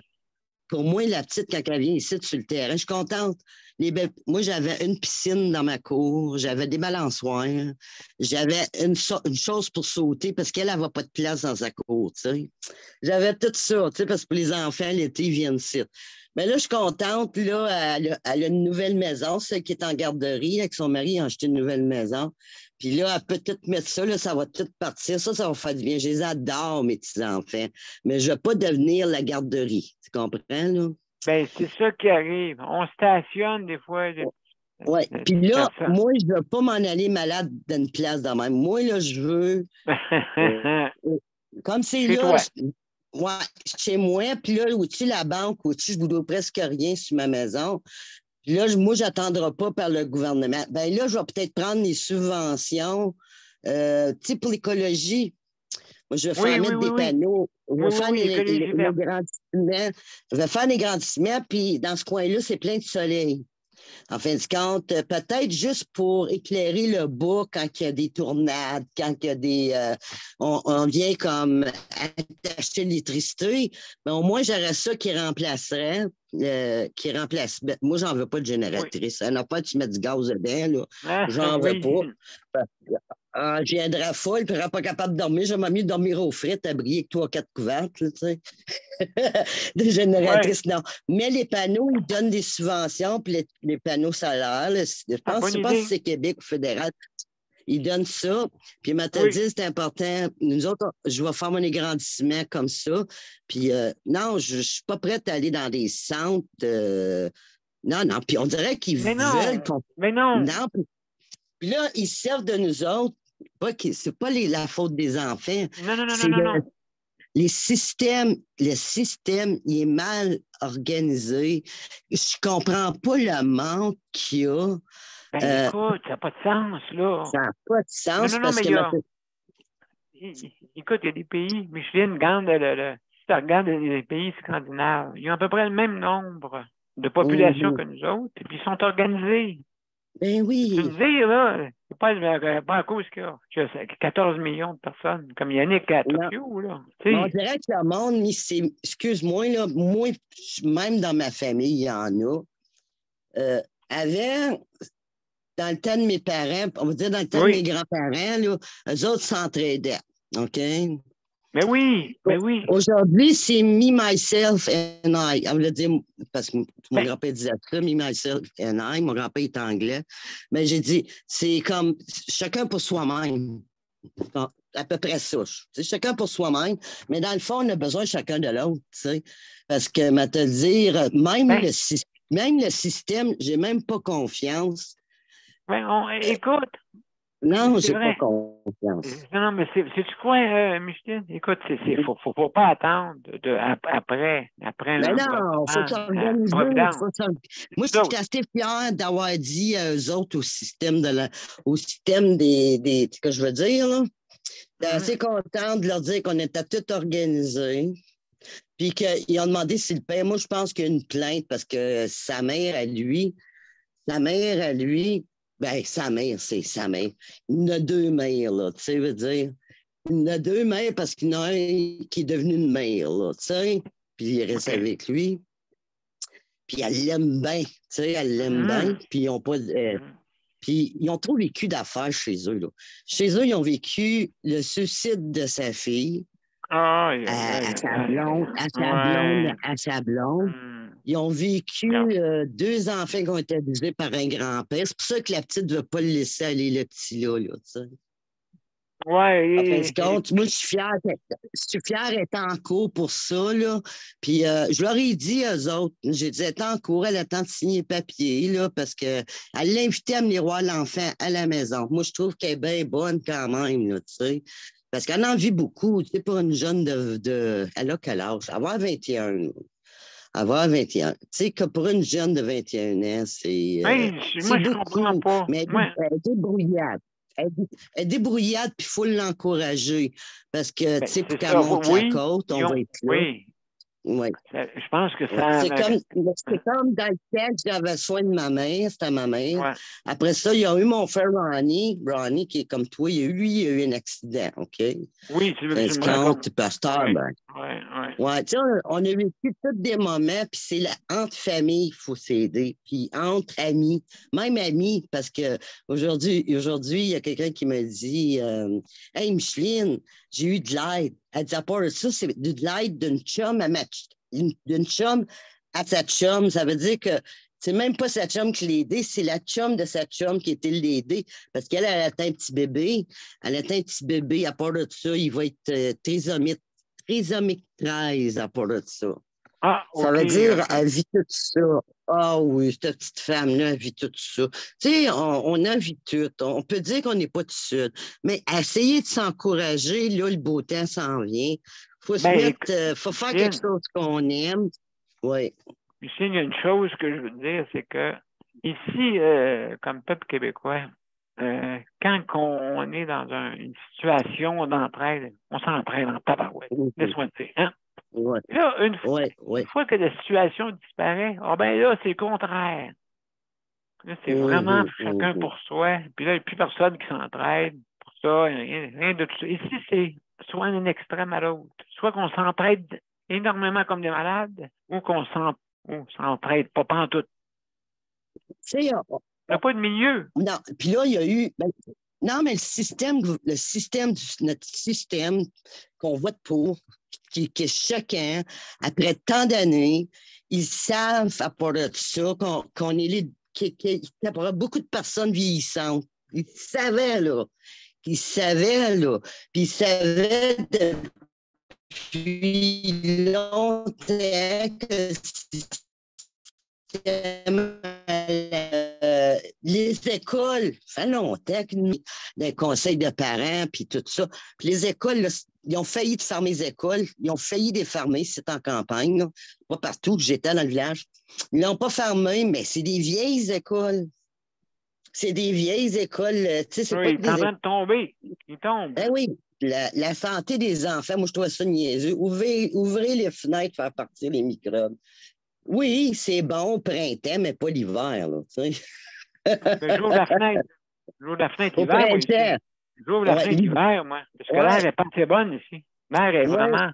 pour moi, la petite, quand elle vient ici sur le terrain, je suis contente. Moi, j'avais une piscine dans ma cour, j'avais des balançoires, j'avais une chose pour sauter parce qu'elle n'avait pas de place dans sa cour, tu sais. J'avais tout ça, tu sais, parce que pour les enfants, l'été, ils viennent ici. Mais là, je suis contente, là, elle a une nouvelle maison, celle qui est en garderie, avec son mari, a acheté une nouvelle maison. Puis là, elle peut tout mettre ça, là, ça va tout partir. Ça va faire du bien. Je les adore, mes petits-enfants. Mais je ne vais pas devenir la garderie. Tu comprends, là? Ben, c'est ça qui arrive. On stationne des fois Oui. des Puis là, personnes. moi, je ne veux pas m'en aller malade d'une place de même. Moi, là, je veux. euh, comme c'est Chez là, toi. ouais, chez moi, puis là, au-dessus la banque, au-dessus, je ne vous dois presque rien sur ma maison. Puis là, moi, je n'attendrai pas par le gouvernement. Ben là, je vais peut-être prendre les subventions, tu sais, pour l'écologie. Moi, je vais Oui, faire oui, mettre oui, des oui. panneaux. Je vais Oui, oui, faire oui, écologie les verte. grandissements. Je vais faire des grandissements, puis dans ce coin-là, c'est plein de soleil. En fin de compte, peut-être juste pour éclairer le bas quand il y a des tournades, quand il y a des. On vient comme attacher l'électricité, mais au moins, j'aurais ça qui remplacerait. Qui remplace. Ben, moi, j'en veux pas de Oui. génératrice. Ça n'a pas de mettre du gaz dedans, là. Ah, J'en veux oui. pas. Je viendrai folle, puis je serai pas capable de dormir. J'aimerais mieux dormir aux frites, abrié avec 3-4 couvertes, là, tu sais. Des Oui. génératrices, non. Mais les panneaux, ils donnent des subventions, puis les panneaux solaires, là, je Ah, pense, je bonne sais pas si idée. c'est Québec ou fédéral, ils donnent ça. Puis, m'a te Oui. dit, c'est important. Nous autres, je vais faire mon agrandissement comme ça. Puis, non, je suis pas prête à aller dans des centres. Non, non. Puis, on dirait qu'ils Mais veulent non. qu'on. Mais non. Non. Puis là, ils se servent de nous autres. C'est pas la faute des enfants. Non, non, non, non, C'est non, non. le système, il est mal organisé. Je comprends pas le manque qu'il y a. Ben, Euh, écoute, ça n'a pas de sens, là. ça n'a pas de Non, sens non, non, parce mais que il y a. Écoute, il y a des pays, Micheline, regarde si tu regardes les pays scandinaves, ils ont à peu près le même nombre de population Mhm. que nous autres, et puis ils sont organisés. Ben Tu me oui. dis, là, c'est pas à cause qu'il y a 14 millions de personnes, comme Yannick à Non. Tokyo, là. Mais on Tu sais, dirait que le monde, excuse-moi, là, moi, même dans ma famille, il y en a. Avant, dans le temps de mes parents, on va dire dans le temps de mes oui, grands-parents, là, eux autres s'entraidaient. OK? mais oui, mais oui. Aujourd'hui, c'est me, myself and I. On veut dire, parce que mon Ben, grand-père disait ça, me, myself and I. Mon grand-père est anglais. Mais j'ai dit, c'est comme chacun pour soi-même. À peu près ça. C'est chacun pour soi-même. Mais dans le fond, on a besoin chacun de l'autre. Tu sais. Parce que, ma te dire, ben, même le système, j'ai même pas confiance. écoute, Non, c'est j'ai pas vrai. confiance. Non, mais c'est-tu quoi, Micheline? Écoute, faut pas attendre après Mais un non, il faut gouvernement, s'organiser. providence. Moi, je Nous suis autres. assez fière d'avoir dit à eux autres au système des que je veux dire, là. J'étais Mhm. assez contente de leur dire qu'on était tout organisés. Puis qu'ils ont demandé s'il paye. Moi, je pense qu'il y a une plainte parce que sa mère à lui, ben, sa mère, c'est sa mère. Il en a deux mères, là, tu sais, veut dire. Il en a deux mères parce qu'il y en a un qui est devenu une mère, là, tu sais. Puis il reste OK. avec lui. Puis elle l'aime bien, tu sais, elle l'aime bien. Mhm. Puis ils ont pas. Mhm. Puis ils ont trop vécu d'affaires chez eux, là. Chez eux, ils ont vécu le suicide de sa fille Aïe, aïe, à aïe, sa aïe, aïe. blonde, à sa blonde, Ouais. à sa blonde. Mhm. Ils ont vécu Non. deux enfants qui ont été abusés par un grand-père. C'est pour ça que la petite ne veut pas le laisser aller, le petit là, tu sais. Ouais, En fin de compte, moi, je suis fière d'être en cours pour ça, là. Puis, je leur ai dit, eux autres, j'ai dit, elle est en cours, elle attend de signer les papiers, là, parce qu'elle l'invitait à venir voir l'enfant à la maison. Moi, je trouve qu'elle est bien bonne quand même, là, tu sais. Parce qu'elle en vit beaucoup, tu sais, pour une jeune elle a quel âge? Elle va avoir 21, là. avoir 21. Tu sais que pour une jeune de 21 ans, c'est Moi, je beaucoup, comprends pas. mais elle est débrouillade. Elle est débrouillade, puis il faut l'encourager. Parce que, tu sais, pour C'est qu'elle ça. monte la Oui, côte, on va être là. oui. Oui. Je pense que Ouais. ça. C'est comme dans le temps que j'avais soin de ma mère, c'était ma mère. Ouais. Après ça, il y a eu mon frère Ronnie, qui est comme toi, il a eu un accident, OK? Oui, tu Fait me que quand racontes. tu pasteur, Oui, ben, oui. ouais, tu sais, on a vécu tous des moments, puis c'est entre familles, il faut s'aider, puis entre amis, même amis, parce que aujourd'hui, il y a quelqu'un qui me dit Hey, Micheline, j'ai eu de l'aide. Elle dit, à part de ça, c'est de l'aide d'une chum à d'une chum à sa chum. Ça veut dire que c'est même pas sa chum qui l'a aidé, c'est la chum de sa chum qui était l'aidée, parce qu'elle a atteint un petit bébé. Elle a atteint un petit bébé. À part de ça, il va être trisomique 13 à part de ça. Ah, Ça OK. veut dire, elle vit tout ça. Ah oui, cette petite femme-là, elle vit tout ça. Tu sais, on a vu tout. On peut dire qu'on n'est pas tout seul. Mais essayer de s'encourager, là, le beau temps s'en vient. Faut se mettre, faut faire quelque chose qu'on aime. Oui. Ici, il y a une chose que je veux dire, c'est que ici, comme peuple québécois, quand on est dans une situation d'entraide, on s'entraide en tabarouette. Laisse-moi te dire. Hein? Ouais. Là, une fois que la situation disparaît, là, c'est le contraire. Là, c'est vraiment chacun pour soi. Puis là, il n'y a plus personne qui s'entraide pour ça, rien de tout ça. Ici, c'est soit un extrême à l'autre. Soit qu'on s'entraide énormément comme des malades, ou qu'on s'entraide pas pantoute. Il n'y a pas de milieu. Non, puis là, il y a eu... non, mais notre système qu'on vote pour, qui est choquant, après tant d'années, ils savent, à part de ça, qu'on est qu'il y aura beaucoup de personnes vieillissantes. Ils savaient, là. Ils savaient, là. Puis ils savaient depuis longtemps que les écoles, ça fait longtemps des conseils de parents, puis tout ça. Puis les écoles, là, ils ont failli de fermer les écoles. Ils ont failli de les fermer, c'est en campagne, là. Pas partout, j'étais dans le village. Ils l'ont pas fermé, mais c'est des vieilles écoles. C'est des vieilles écoles. Tu sais, c'est oui, pas il est en train de tomber. Il tombe. Ben oui, la santé des enfants, moi, je trouve ça niaiseux. Ouvrez les fenêtres, faire partir les microbes. Oui, c'est bon au printemps, mais pas l'hiver, là, tu sais. J'ouvre la fenêtre. J'ouvre la fenêtre l'hiver, moi, ici. J'ouvre la fenêtre l'hiver, moi. Parce que l'air n'est pas assez bonne ici. L'air est vraiment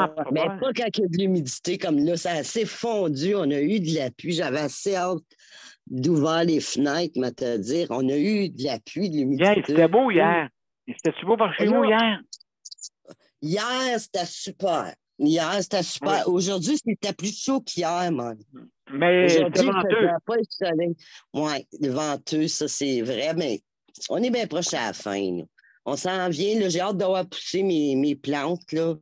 pas mais bonne. pas quand il y a de l'humidité comme là. Ça a assez fondu. On a eu de la pluie. J'avais assez hâte d'ouvrir les fenêtres, mais te dire. On a eu de la pluie, de l'humidité. Hier, c'était beau hier. C'était-tu beau par chez vous hier? Hier, c'était super. Hier, c'était super. Oui. Aujourd'hui, c'était plus chaud qu'hier, man. Mais c'était venteux. Pas le soleil. Oui, le venteux, ça, c'est vrai, mais on est bien proche à la fin. Là. On s'en vient, là. J'ai hâte d'avoir poussé mes plantes, là.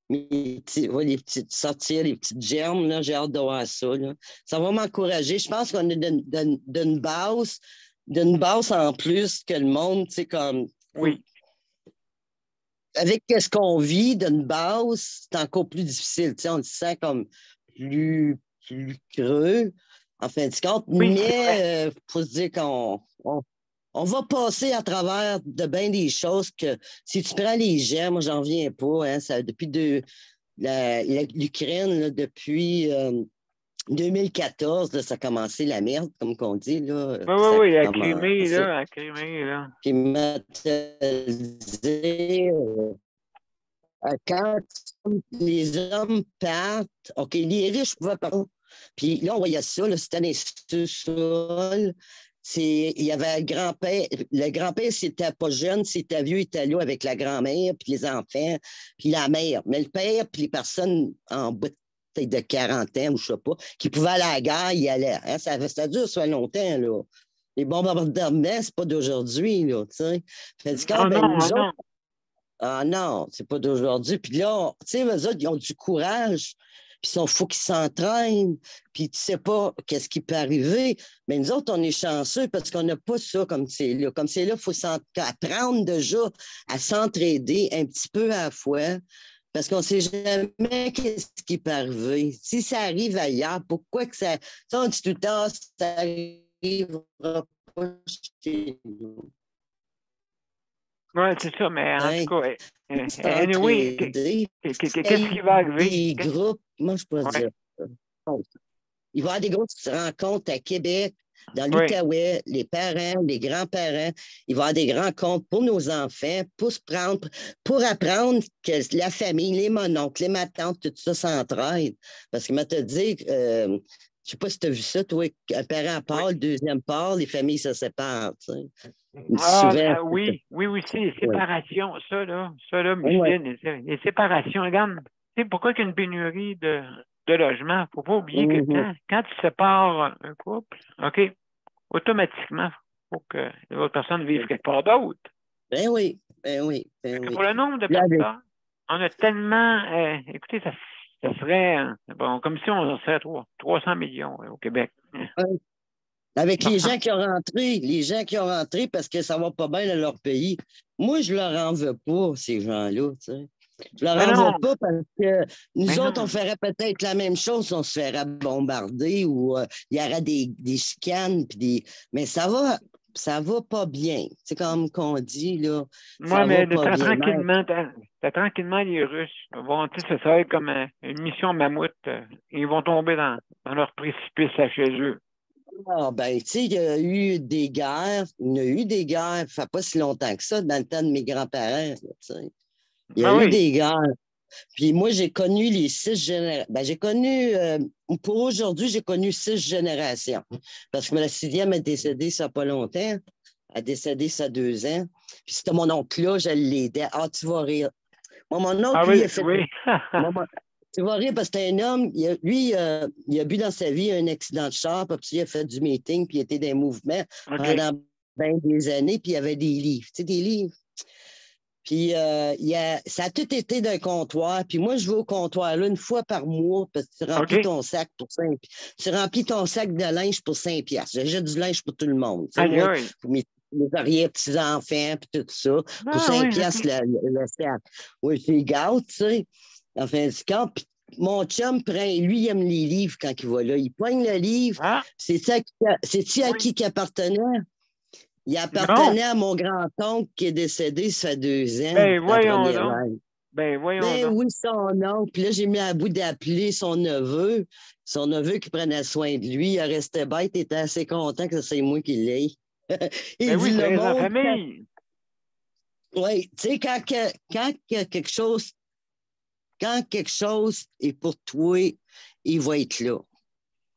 Les petites sortir, les petites germes, là. J'ai hâte d'avoir ça, là. Ça va m'encourager. Je pense qu'on est d'une base en plus que le monde, tu sais, comme... Oui. Avec ce qu'on vit d'une base, c'est encore plus difficile. Tu sais, on le sent comme plus creux, en fin de compte. Oui, mais il faut se dire qu'on va passer à travers de bien des choses que si tu prends les germes, moi, j'en viens pas. Hein, ça, depuis l'Ukraine, là, depuis 2014, là, ça a commencé la merde, comme qu'on dit. Là, oui, la Crimée, là. Puis quand les hommes partent, OK, les riches pouvaient partir. Puis là, on voyait ça, c'était dans les sous-sols. Il y avait le grand-père, c'était pas jeune, c'était vieux, il était là avec la grand-mère, puis les enfants, puis la mère. Mais le père, puis les personnes en bas peut-être de 40 ans, ou je sais pas, qui pouvaient aller à la guerre, ils allaient. Hein, ça dure, ça fait longtemps, là. Les bombardements, c'est pas d'aujourd'hui, là, tu sais. Ah non, c'est pas d'aujourd'hui. Puis là, tu sais, eux autres, ils ont du courage. Puis il faut qu'ils s'entraînent. Puis tu sais pas qu'est-ce qui peut arriver. Mais nous autres, on est chanceux parce qu'on n'a pas ça comme c'est là. Comme c'est là, il faut apprendre déjà à s'entraider un petit peu à la fois. Parce qu'on ne sait jamais qu'est-ce qui peut arriver. Si ça arrive ailleurs, pourquoi que ça... Ça, on dit tout le temps, ça arrivera pas chez nous. Oui, c'est ça, mais en Hein? tout cas, anyway, S'entraider. qu'est-ce qui va arriver? Des groupes, moi, je peux Ouais. dire ça. Il va y avoir des grosses rencontres à Québec, dans Oui. l'Outaouais, les parents, les grands-parents. Il va y avoir des rencontres pour nos enfants, pour se prendre, pour apprendre que la famille, les mononcles, les matantes, tout ça s'entraide. Parce que, moi, te dire, je ne sais pas si tu as vu ça, toi, un parent part, le deuxième part, les familles se séparent. Tu sais. Souvent, Oui, c'est les séparations. Ça, là, Ouais. Micheline, les séparations. Regarde, tu sais, pourquoi qu'il y a une pénurie de logements? Il ne faut pas oublier que quand tu sépares un couple, OK, automatiquement, il faut que l'autre personne vive quelque part d'autre. Ben oui, ben oui, ben oui. Pour le nombre de Là, personnes, on a tellement... écoutez, ça serait... bon, comme si on serait 300 millions au Québec. Avec les gens qui ont rentré parce que ça va pas bien dans leur pays. Moi, je leur en veux pas, ces gens-là, tu sais. Je leur Ben en non. veux pas parce que nous Ben autres, non. on ferait peut-être la même chose si on se ferait bombarder ou il y aurait des chicanes, puis des... Mais ça va pas bien. C'est comme qu'on dit, là. Moi, mais t'as tranquillement les Russes vont, tu sais, ça va être comme une mission mammouth. Ils vont tomber dans leur précipice à chez eux. Ah, ben, tu sais, il y a eu des guerres. Il y a eu des guerres, ça fait pas si longtemps que ça, dans le temps de mes grands-parents, là, tu sais. Il y a eu des guerres. Puis moi, j'ai connu les 6 générations. Ben, j'ai connu, pour aujourd'hui, j'ai connu 6 générations. Parce que la 6e est décédée ça n'a pas longtemps. Elle a décédé ça 2 ans. Puis c'était mon oncle-là, je l'aidais. Ah, tu vas rire. Moi, mon oncle, lui, il a fait... Tu vas rire parce que c'est un homme, il a bu dans sa vie un accident de char, puis il a fait du meeting, puis il était dans les mouvements pendant bien des années, puis il y avait des livres. Tu sais, des livres. Puis ça a tout été d'un comptoir. Puis moi, je vais au comptoir là une fois par mois parce que tu remplis ton sac pour 5 Tu remplis ton sac de linge pour 5 piastres. J'ai du linge pour tout le monde. Moi, pour mes arrière-petits-enfants, puis tout ça. Pour 5 piastres, le sac. Oui, c'est gâte, tu sais. Enfin, du compte. Puis mon chum prend, lui, il aime les livres quand il va là. Il poigne le livre. C'est-tu à qui appartenait? Il appartenait à mon grand-oncle qui est décédé, ça fait 2 ans. Ben voyons donc. Ben oui, son oncle. Puis là, j'ai mis à bout d'appeler son neveu. Son neveu qui prenait soin de lui. Il restait bête, il était assez content que c'est moi qui l'ai. Il dit le monde. Famille. Oui, tu sais, quand quelque chose est pour toi, il va être là.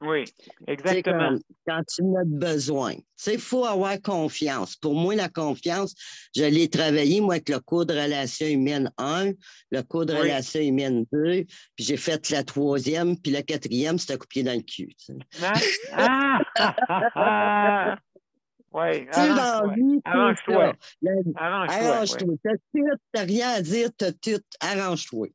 Oui, exactement. Quand tu en as besoin. Tu sais, il faut avoir confiance. Pour moi, la confiance, je l'ai travaillé, moi, avec le cours de relations humaines 1, le cours de relations humaines 2, puis j'ai fait la 3e, puis la 4e, c'était coupé dans le cul. Tu sais. Oui, arrange-toi. Arrange-toi. T'as rien à dire, t'as tout. Arrange-toi.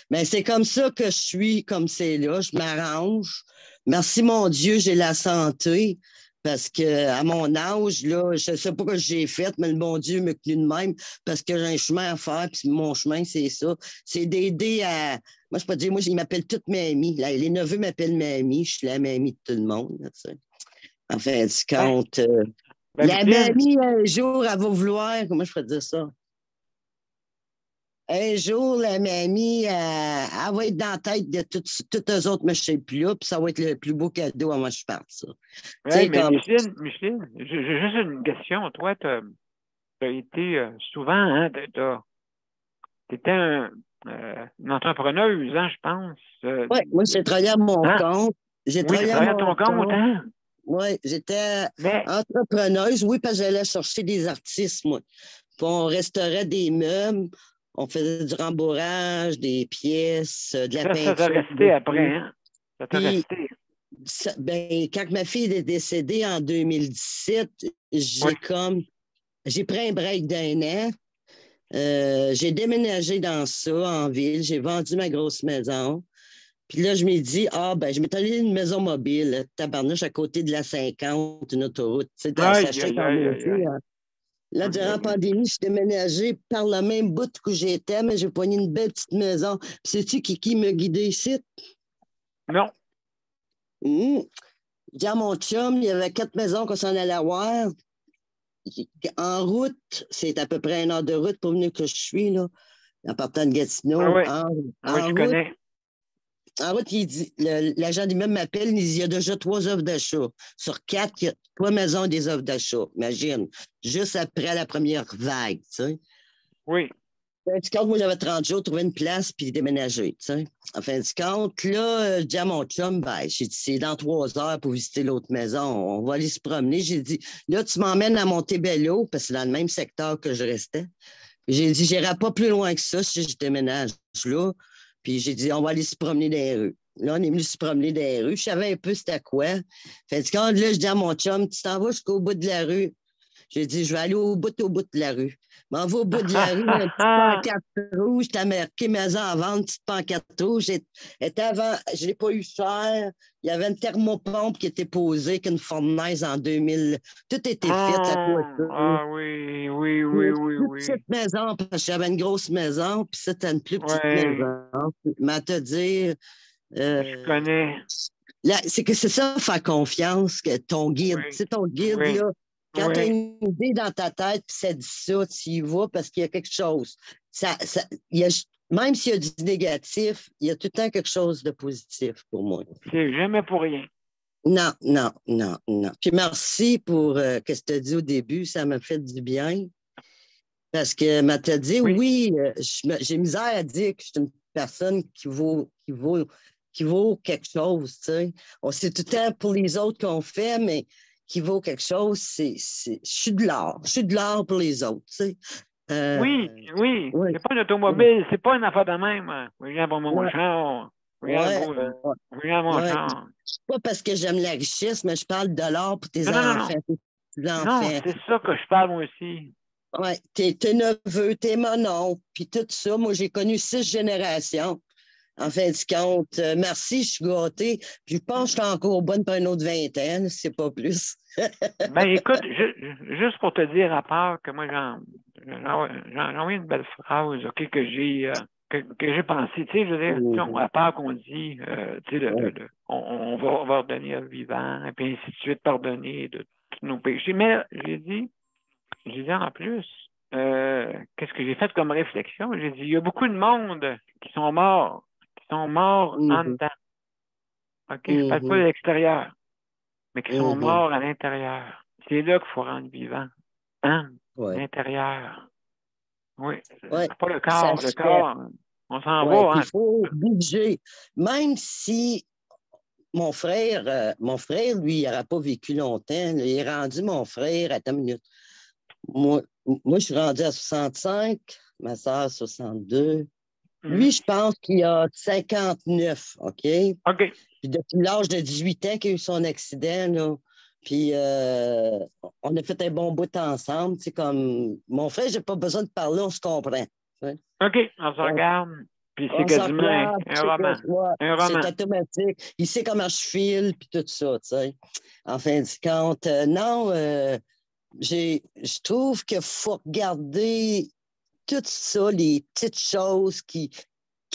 Mais c'est comme ça que je suis, comme c'est là. Je m'arrange. Merci, mon Dieu, j'ai la santé. Parce qu'à mon âge, là, je ne sais pas ce que j'ai fait, mais le bon Dieu me tenu de même parce que j'ai un chemin à faire, puis mon chemin, c'est ça. C'est d'aider à. Moi, je peux dire, moi, ils m'appellent toutes mamie. Les neveux m'appellent mamie. Je suis la mamie de tout le monde. Là, tu sais. En fin de compte. La mamie, un jour, elle va vouloir. Comment je peux dire ça? Un jour, la mamie, elle va être dans la tête de toutes les autres, mais je ne sais plus là, puis ça va être le plus beau cadeau avant que je parte, ça. Oui, mais Micheline, j'ai juste une question. Toi, tu as été souvent, hein, tu étais une entrepreneuse, hein, je pense. Oui, moi, j'ai travaillé à mon compte. J'ai travaillé à ton compte, hein? Oui, j'étais entrepreneuse, oui, parce que j'allais chercher des artistes, moi. Puis on restaurait des meubles, on faisait du rembourrage, des pièces, de la peinture. Ça t'a resté après, hein? Ça t'a resté. Quand ma fille est décédée en 2017, j'ai pris un break d'1 an. J'ai déménagé dans ça, en ville. J'ai vendu ma grosse maison. Puis là, je me dis, je m'étais allé une maison mobile, tabarnouche, à côté de la 50, une autoroute. Tu sais, Là, durant la pandémie, je suis déménagée par le même bout où j'étais, mais j'ai pogné une belle petite maison. Puis sais-tu qui me guidait ici? Non. Mmh. Je dis à mon chum, il y avait 4 maisons qu'on s'en allait voir. En route, c'est à peu près 1 heure de route pour venir que je suis, là, en partant de Gatineau. Ah oui, En je route, connais. en route, il dit, l'agent d'immeuble m'appelle, il dit, il y a déjà 3 offres d'achat. Sur 4, il y a 3 maisons et des offres d'achat. Imagine, juste après la première vague, tu sais. Oui. En fin de compte, moi, j'avais 30 jours, trouver une place puis déménager, tu sais. En fin de compte, là, je dis à mon chum, ben, j'ai dit, c'est dans 3 heures pour visiter l'autre maison. On va aller se promener. J'ai dit, là, tu m'emmènes à Montebello, parce que c'est dans le même secteur que je restais. J'ai dit, j'irai pas plus loin que ça si je déménage là. Puis j'ai dit, on va aller se promener dans les rues. Là, on est venu se promener dans les rues. Je savais un peu c'était quoi. Fait que quand là, je dis à mon chum, tu t'en vas jusqu'au bout de la rue. J'ai dit, je vais aller au bout de la rue. M'en va au bout de la rue, il y a une petite pancarte rouge, t'as marqué maison à vendre, une petite pancarte rouge. Était avant, je l'ai pas eu cher. Il y avait une thermopompe qui était posée, qu'une fournaise en 2000. Tout était fait à quoi ça. Ah oui, oui, Puis oui, une oui, plus oui. petite maison, parce que j'avais une grosse maison, puis c'était une plus petite Ouais, maison. Mais à te dire, je connais. là, c'est que c'est ça, faire confiance, que ton guide, tu Oui, sais, ton guide, oui, là, quand tu as oui. une idée dans ta tête, puis ça dit ça, tu y vas parce qu'il y a quelque chose. Même s'il y a du négatif, il y a tout le temps quelque chose de positif pour moi. C'est jamais pour rien. Non, non, non, non. Puis merci pour ce que tu as dit au début, ça m'a fait du bien. Parce que m'a dit, Oui, oui, j'ai misère à dire que je suis une personne qui vaut quelque chose, tu sais. On sait tout le temps pour les autres qu'on fait, mais qui vaut quelque chose, je suis de l'art. Je suis de l'art pour les autres, tu sais. oui, oui. Oui, C'est pas une automobile, c'est pas une affaire de même. Hein. Regarde pour mon ouais, char. Regarde, ouais, beau, hein. ouais. Regarde mon Ouais. char. C'est pas parce que j'aime la richesse, mais je parle de l'art pour tes Non, non, non, non. enfants, tes Non, petits-enfants. c'est ça que je parle moi aussi. Ouais, tes neveux, tes mononcles, puis tout ça. Moi, j'ai connu 6 générations. En fin de compte, merci, je suis gâtée. Puis je pense que je suis encore bonne pour une autre vingtaine, c'est pas plus. Ben écoute, juste pour te dire à part que moi j'ai envoyé une belle phrase, OK, que j'ai pensé, tu sais, je veux dire, tu sais, à part qu'on dit, tu sais, on va redevenir vivant, et puis ainsi de suite, pardonner de tous nos péchés. Mais j'ai dit en plus, qu'est-ce que j'ai fait comme réflexion? J'ai dit, il y a beaucoup de monde qui sont morts en dedans. OK, je parle pas de l'extérieur, mais qui sont morts à l'intérieur. C'est là qu'il faut rendre vivant. Hein? Ouais. L'intérieur. Oui. Ouais. Pas le Ça corps. se Le fait. corps, on s'en Ouais, va. puis Hein? il faut bouger. Même si mon frère, lui, il n'aura pas vécu longtemps. Là, il est rendu, mon frère, attends une minute. Moi, je suis rendu à 65, ma soeur 62. Lui, je pense qu'il a 59, OK? OK. Puis depuis l'âge de 18 ans qu'il a eu son accident, là, puis on a fait un bon bout ensemble. Tu sais, comme mon frère, j'ai pas besoin de parler, on se comprend. Ouais. OK, on se regarde. Puis c'est On s'en quasiment regarde, un roman. Un c'est roman. automatique. Il sait comment je file, puis tout ça, tu sais. En fin de compte, non, je trouve qu'il faut regarder tout ça, les petites choses qui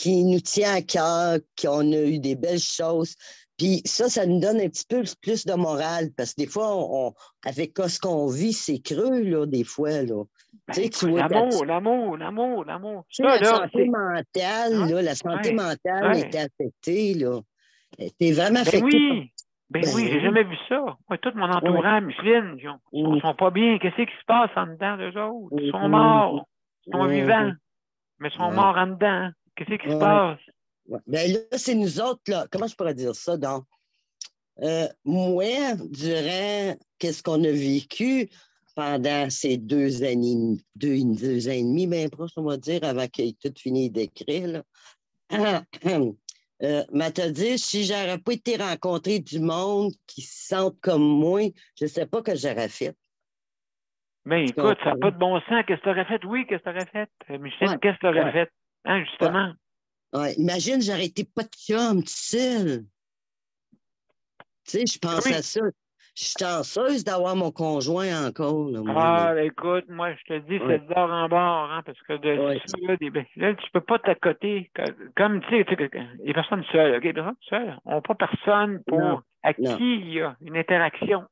nous tiennent à cœur, qu'on a eu des belles choses. Puis ça nous donne un petit peu plus de morale, parce que des fois, avec ce qu'on vit, c'est creux, là, des fois, là. Ben, Tu sais, écoute, l'amour. Tu sais, Ça, la là, santé c'est... mentale, là, la santé Ouais, mentale ouais. était affectée, là. Elle était vraiment Ben affectée par... oui. Ben oui, j'ai jamais vu ça. Moi, tout mon Ouais. entourage, Micheline, ils sont pas bien. Qu'est-ce qui se passe en dedans d'eux autres? Ils sont morts. Ils sont vivants, mais ils sont morts en dedans. Qu'est-ce qui se passe? Ouais. Ben là, c'est nous autres, là. Comment je pourrais dire ça, donc? Moi, durant qu'est-ce qu'on a vécu pendant ces 2 années, 2 ans et demi, bien proche, on va dire, avant qu'il ait tout fini d'écrire, là. Mais t'as dit, si j'aurais pas été rencontrer du monde qui se sentent comme moi, je sais pas que j'aurais fait. Ben écoute, ça n'a pas de bon sens. Qu'est-ce que tu aurais fait? Oui, qu'est-ce que tu aurais fait? Micheline, qu'est-ce que tu aurais fait? Hein, justement. Ouais. Imagine, j'aurais été pas de chum, tout seul. Tu sais, je pense à ça. Je suis chanceuse d'avoir mon conjoint encore, là, moi, là. Ah, ben, écoute, moi, je te dis, Ouais, c'est d'or en bord, hein, parce que de ouais, ça, là, là, tu peux pas t'accoter. Comme, tu sais, les personnes seules, OK? Les personnes seules n'ont pas personne non, à non. qui il y a une interaction.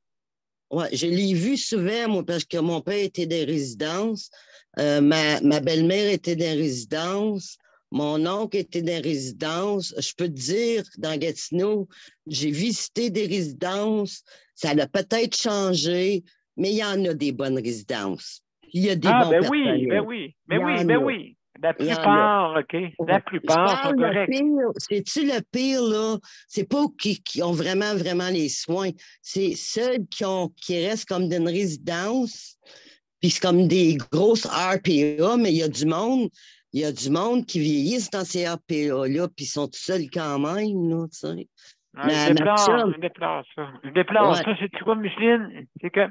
Ouais, je l'ai vu souvent, moi, parce que mon père était des résidences, ma belle-mère était des résidences, mon oncle était des résidences. Je peux te dire, dans Gatineau, j'ai visité des résidences, ça a peut-être changé, mais il y en a des bonnes résidences. Il y a des Ah, bons ben oui, ben personnels. oui, Il ben y oui, en ben a, oui. La il y en a. plupart, OK? La Ouais. Je plupart sont parle le corrects. pire, c'est-tu le pire, là? C'est pas qui ont vraiment, vraiment les soins. C'est ceux qui restent comme d'une résidence, puis c'est comme des grosses RPA, mais il y a du monde qui vieillissent dans ces RPA-là, puis ils sont tout seuls quand même, là, tu sais. Ah, Ma chum, je déplore ça. Je déplore ouais, ça. C'est quoi, Micheline? C'est que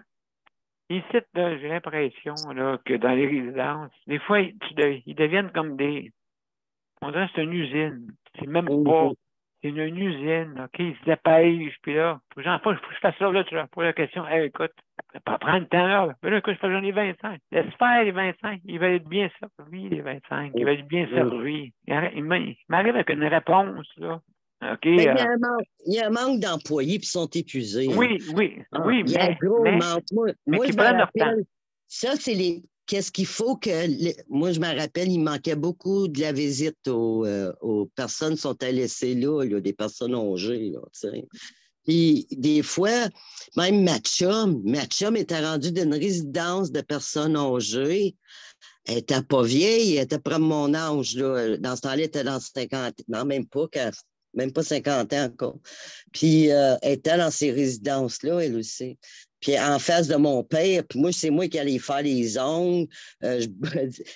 ici, là, j'ai l'impression là, que dans les résidences, des fois, ils deviennent comme des. On dirait que c'est une usine. C'est même pas. mhm. C'est une usine, OK? Ils se dépêchent, puis là, faut que je fasse ça, là, tu leur poses la question. Hey, écoute, pas prendre le temps, là. Mais là, écoute, j'en ai 25. Laisse faire les 25. Ils veulent être bien servis, les 25. Ils veulent être bien Mhm. servis. Il m'arrive avec une réponse, là. OK? Ben, il y a un manque d'employés, puis ils sont épuisés, hein. Oui, oui, Ah, oui, il y a un gros manque. mais Moi, qu'ils je me prennent leur temps. rappelle, ça, c'est les. Qu'est-ce qu'il faut que. Moi, je me rappelle, il manquait beaucoup de la visite aux personnes qui sont à laisser là, des personnes âgées, là, tu sais. Puis, des fois, même ma chum était rendue d'une résidence de personnes âgées. Elle était pas vieille, elle était près de mon âge, là. Dans ce temps-là, elle était dans 50, non, même pas 50 ans encore. Puis, elle était dans ces résidences-là, elle aussi. Puis, en face de mon père, puis moi, c'est moi qui allais faire les ongles.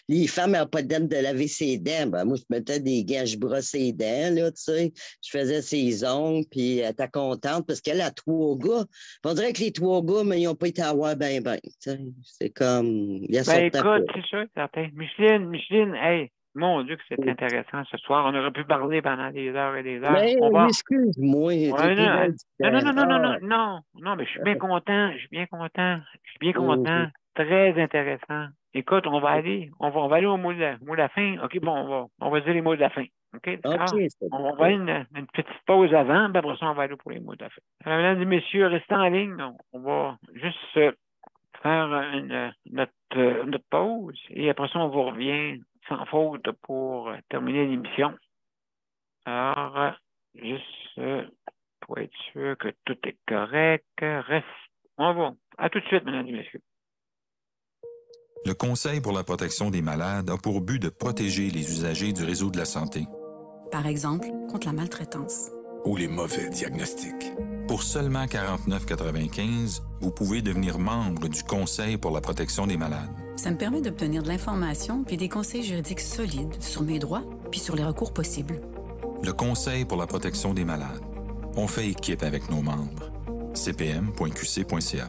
Les femmes n'avaient pas de dents de laver ses dents. Ben, moi, je mettais des gants, je brossais les dents, là, tu sais. Je faisais ses ongles, puis elle était contente parce qu'elle a trois gars. Puis on dirait que les trois gars, mais ils n'ont pas été à voir ben, ben. Tu sais. C'est comme, ils Ben sortaient pas. écoute, c'est sûr, certain. Micheline, hey, mon Dieu que c'est intéressant ce soir. On aurait pu parler pendant des heures et des heures. Mais On va. excuse-moi, j'ai Ouais, pris bien non, du non, non, temps. non, non, non, Ah, non, non, non, mais je suis bien content, je suis bien content, je suis bien content. mhm. Très intéressant. Écoute, on va aller au mot de la fin. OK, bon, on va dire les mots de la fin. OK, OK, d'accord? c'est On va aller une petite pause avant, puis après ça, on va aller pour les mots de la fin. Alors, mesdames et messieurs, restez en ligne. On va juste faire notre pause et après ça, on vous revient sans faute pour terminer l'émission. Alors, juste pour être sûr que tout est correct, reste. On va. À tout de suite, mesdames et messieurs. Le Conseil pour la protection des malades a pour but de protéger les usagers du réseau de la santé. Par exemple, contre la maltraitance. Ou les mauvais diagnostics. Pour seulement 49,95, vous pouvez devenir membre du Conseil pour la protection des malades. Ça me permet d'obtenir de l'information puis des conseils juridiques solides sur mes droits puis sur les recours possibles. Le Conseil pour la protection des malades. On fait équipe avec nos membres. cpm.qc.ca.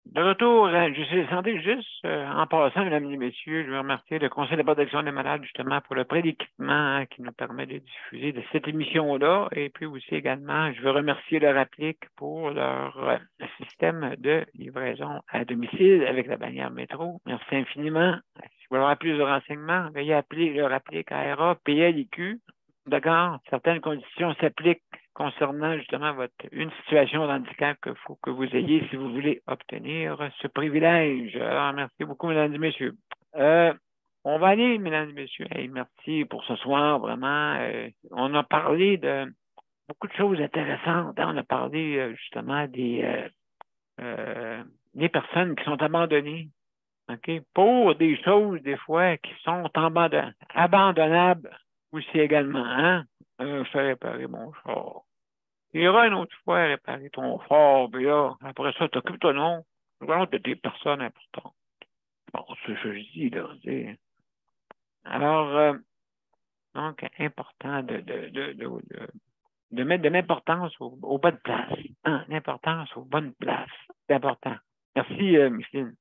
De retour, je sentais juste en passant, mesdames et messieurs, je veux remercier le Conseil de protection des malades justement pour le prêt d'équipement qui nous permet de diffuser de cette émission-là. Et puis aussi également, je veux remercier leur applique pour leur système de livraison à domicile avec la bannière métro. Merci infiniment. Si vous voulez avoir plus de renseignements, veuillez appeler leur applique ARA PLIQ. D'accord? Certaines conditions s'appliquent concernant justement une situation d'handicap qu'il faut que vous ayez si vous voulez obtenir ce privilège. Alors, merci beaucoup, mesdames et messieurs. On va aller, mesdames et messieurs. Hey, merci pour ce soir, vraiment. On a parlé de beaucoup de choses intéressantes. Hein. On a parlé justement des personnes qui sont abandonnées. OK? Pour des choses, des fois, qui sont abandonnables aussi également. Hein? Je fais réparer mon char. Il y aura une autre fois réparer ton char, puis là, après ça, t'occupes ton nom. Vraiment de tes personnes importantes. Bon, c'est ce que je dis, là. Alors, donc, important de mettre de l'importance aux bonnes places. Hein? L'importance aux bonnes places. C'est important. Merci, Micheline.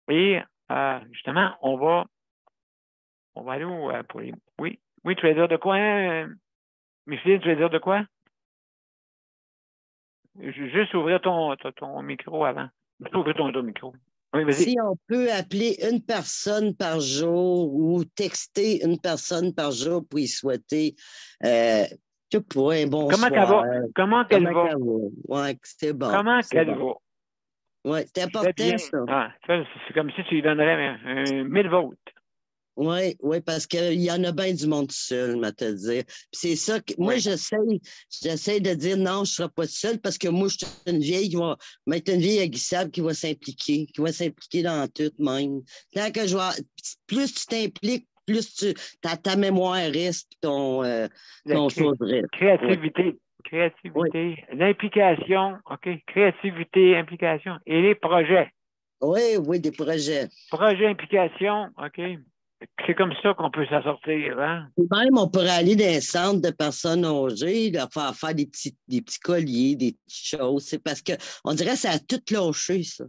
Et justement, on va aller pour les. Oui, tu vas dire de quoi, Micheline, tu vas dire de quoi? Juste ouvrir ton micro avant. Ouvrir ton micro. Oui, vas-y. Si on peut appeler une personne par jour ou texter une personne par jour pour y souhaiter, je sais pas, un bonsoir. Comment qu'elle va? Oui, c'est bon. Comment qu'elle va? Oui, c'est important, ça. Ah, ça, c'est comme si tu lui donnerais 1000 volts. Oui, parce qu'il y en a bien du monde seul, je te dire. Puis c'est ça que moi, j'essaie de dire non, je ne serai pas seul parce que moi, je suis une vieille une vieille aguissable qui va s'impliquer dans tout même. Tant que plus tu t'impliques, plus ta mémoire reste, ton chose reste. Créativité, l'implication, OK? Créativité, implication et les projets. Oui, des projets. Projet, implication, OK? C'est comme ça qu'on peut s'en sortir, hein? Même, on pourrait aller dans un centre de personnes âgées, faire des petits colliers, des petites choses. C'est parce qu'on dirait que ça a tout lâché, ça.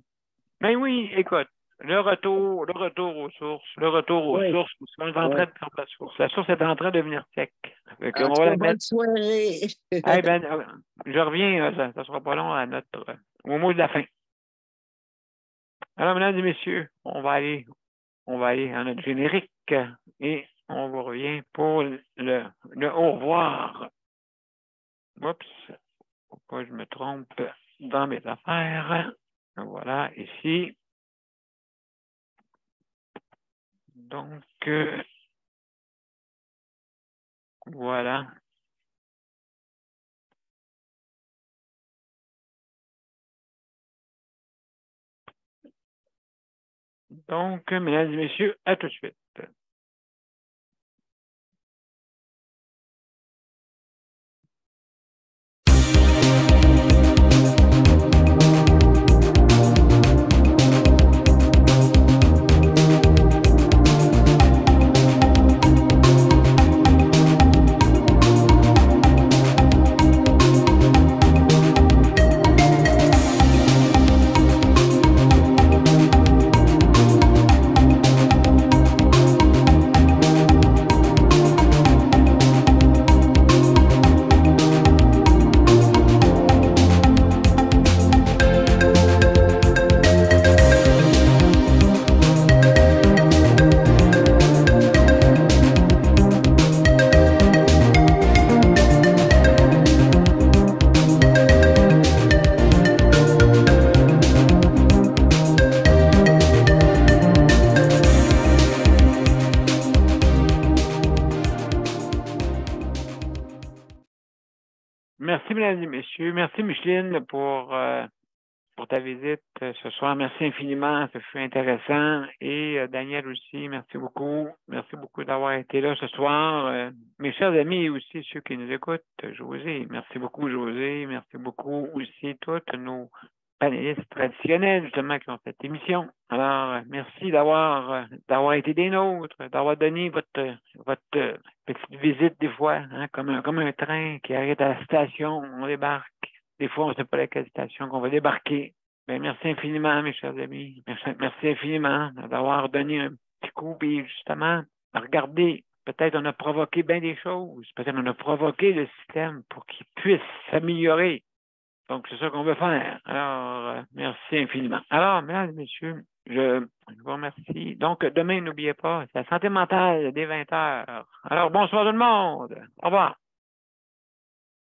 Ben oui, écoute, le retour aux sources, on est en train de perdre la source. La source est en train de devenir sec. Bonne soirée! Je reviens, ça ne sera pas long au mot de la fin. Alors, mesdames et messieurs, on va aller à notre générique et on vous revient pour le au revoir. Oups, pourquoi je me trompe dans mes affaires? Voilà, ici. Donc, voilà. Donc, mesdames et messieurs, à tout de suite. Merci, mesdames et messieurs. Merci, Micheline, pour ta visite ce soir. Merci infiniment. Ça fut intéressant. Et Daniel aussi, merci beaucoup. Merci beaucoup d'avoir été là ce soir. Mes chers amis et aussi ceux qui nous écoutent, José. Merci beaucoup, José. Merci beaucoup aussi toutes nos panélistes traditionnels, justement, qui ont fait cette émission. Alors, merci d'avoir été des nôtres, d'avoir donné votre petite visite des fois, hein, comme un train qui arrête à la station, on débarque. Des fois, on ne sait pas laquelle station qu'on va débarquer. Ben, merci infiniment, mes chers amis. Merci infiniment d'avoir donné un petit coup, puis justement, regardez, peut-être on a provoqué bien des choses. Peut-être on a provoqué le système pour qu'il puisse s'améliorer. Donc, c'est ça qu'on veut faire. Alors, merci infiniment. Alors, mesdames et messieurs, je vous remercie. Donc, demain, n'oubliez pas, c'est la santé mentale dès 20h. Alors, bonsoir tout le monde. Au revoir.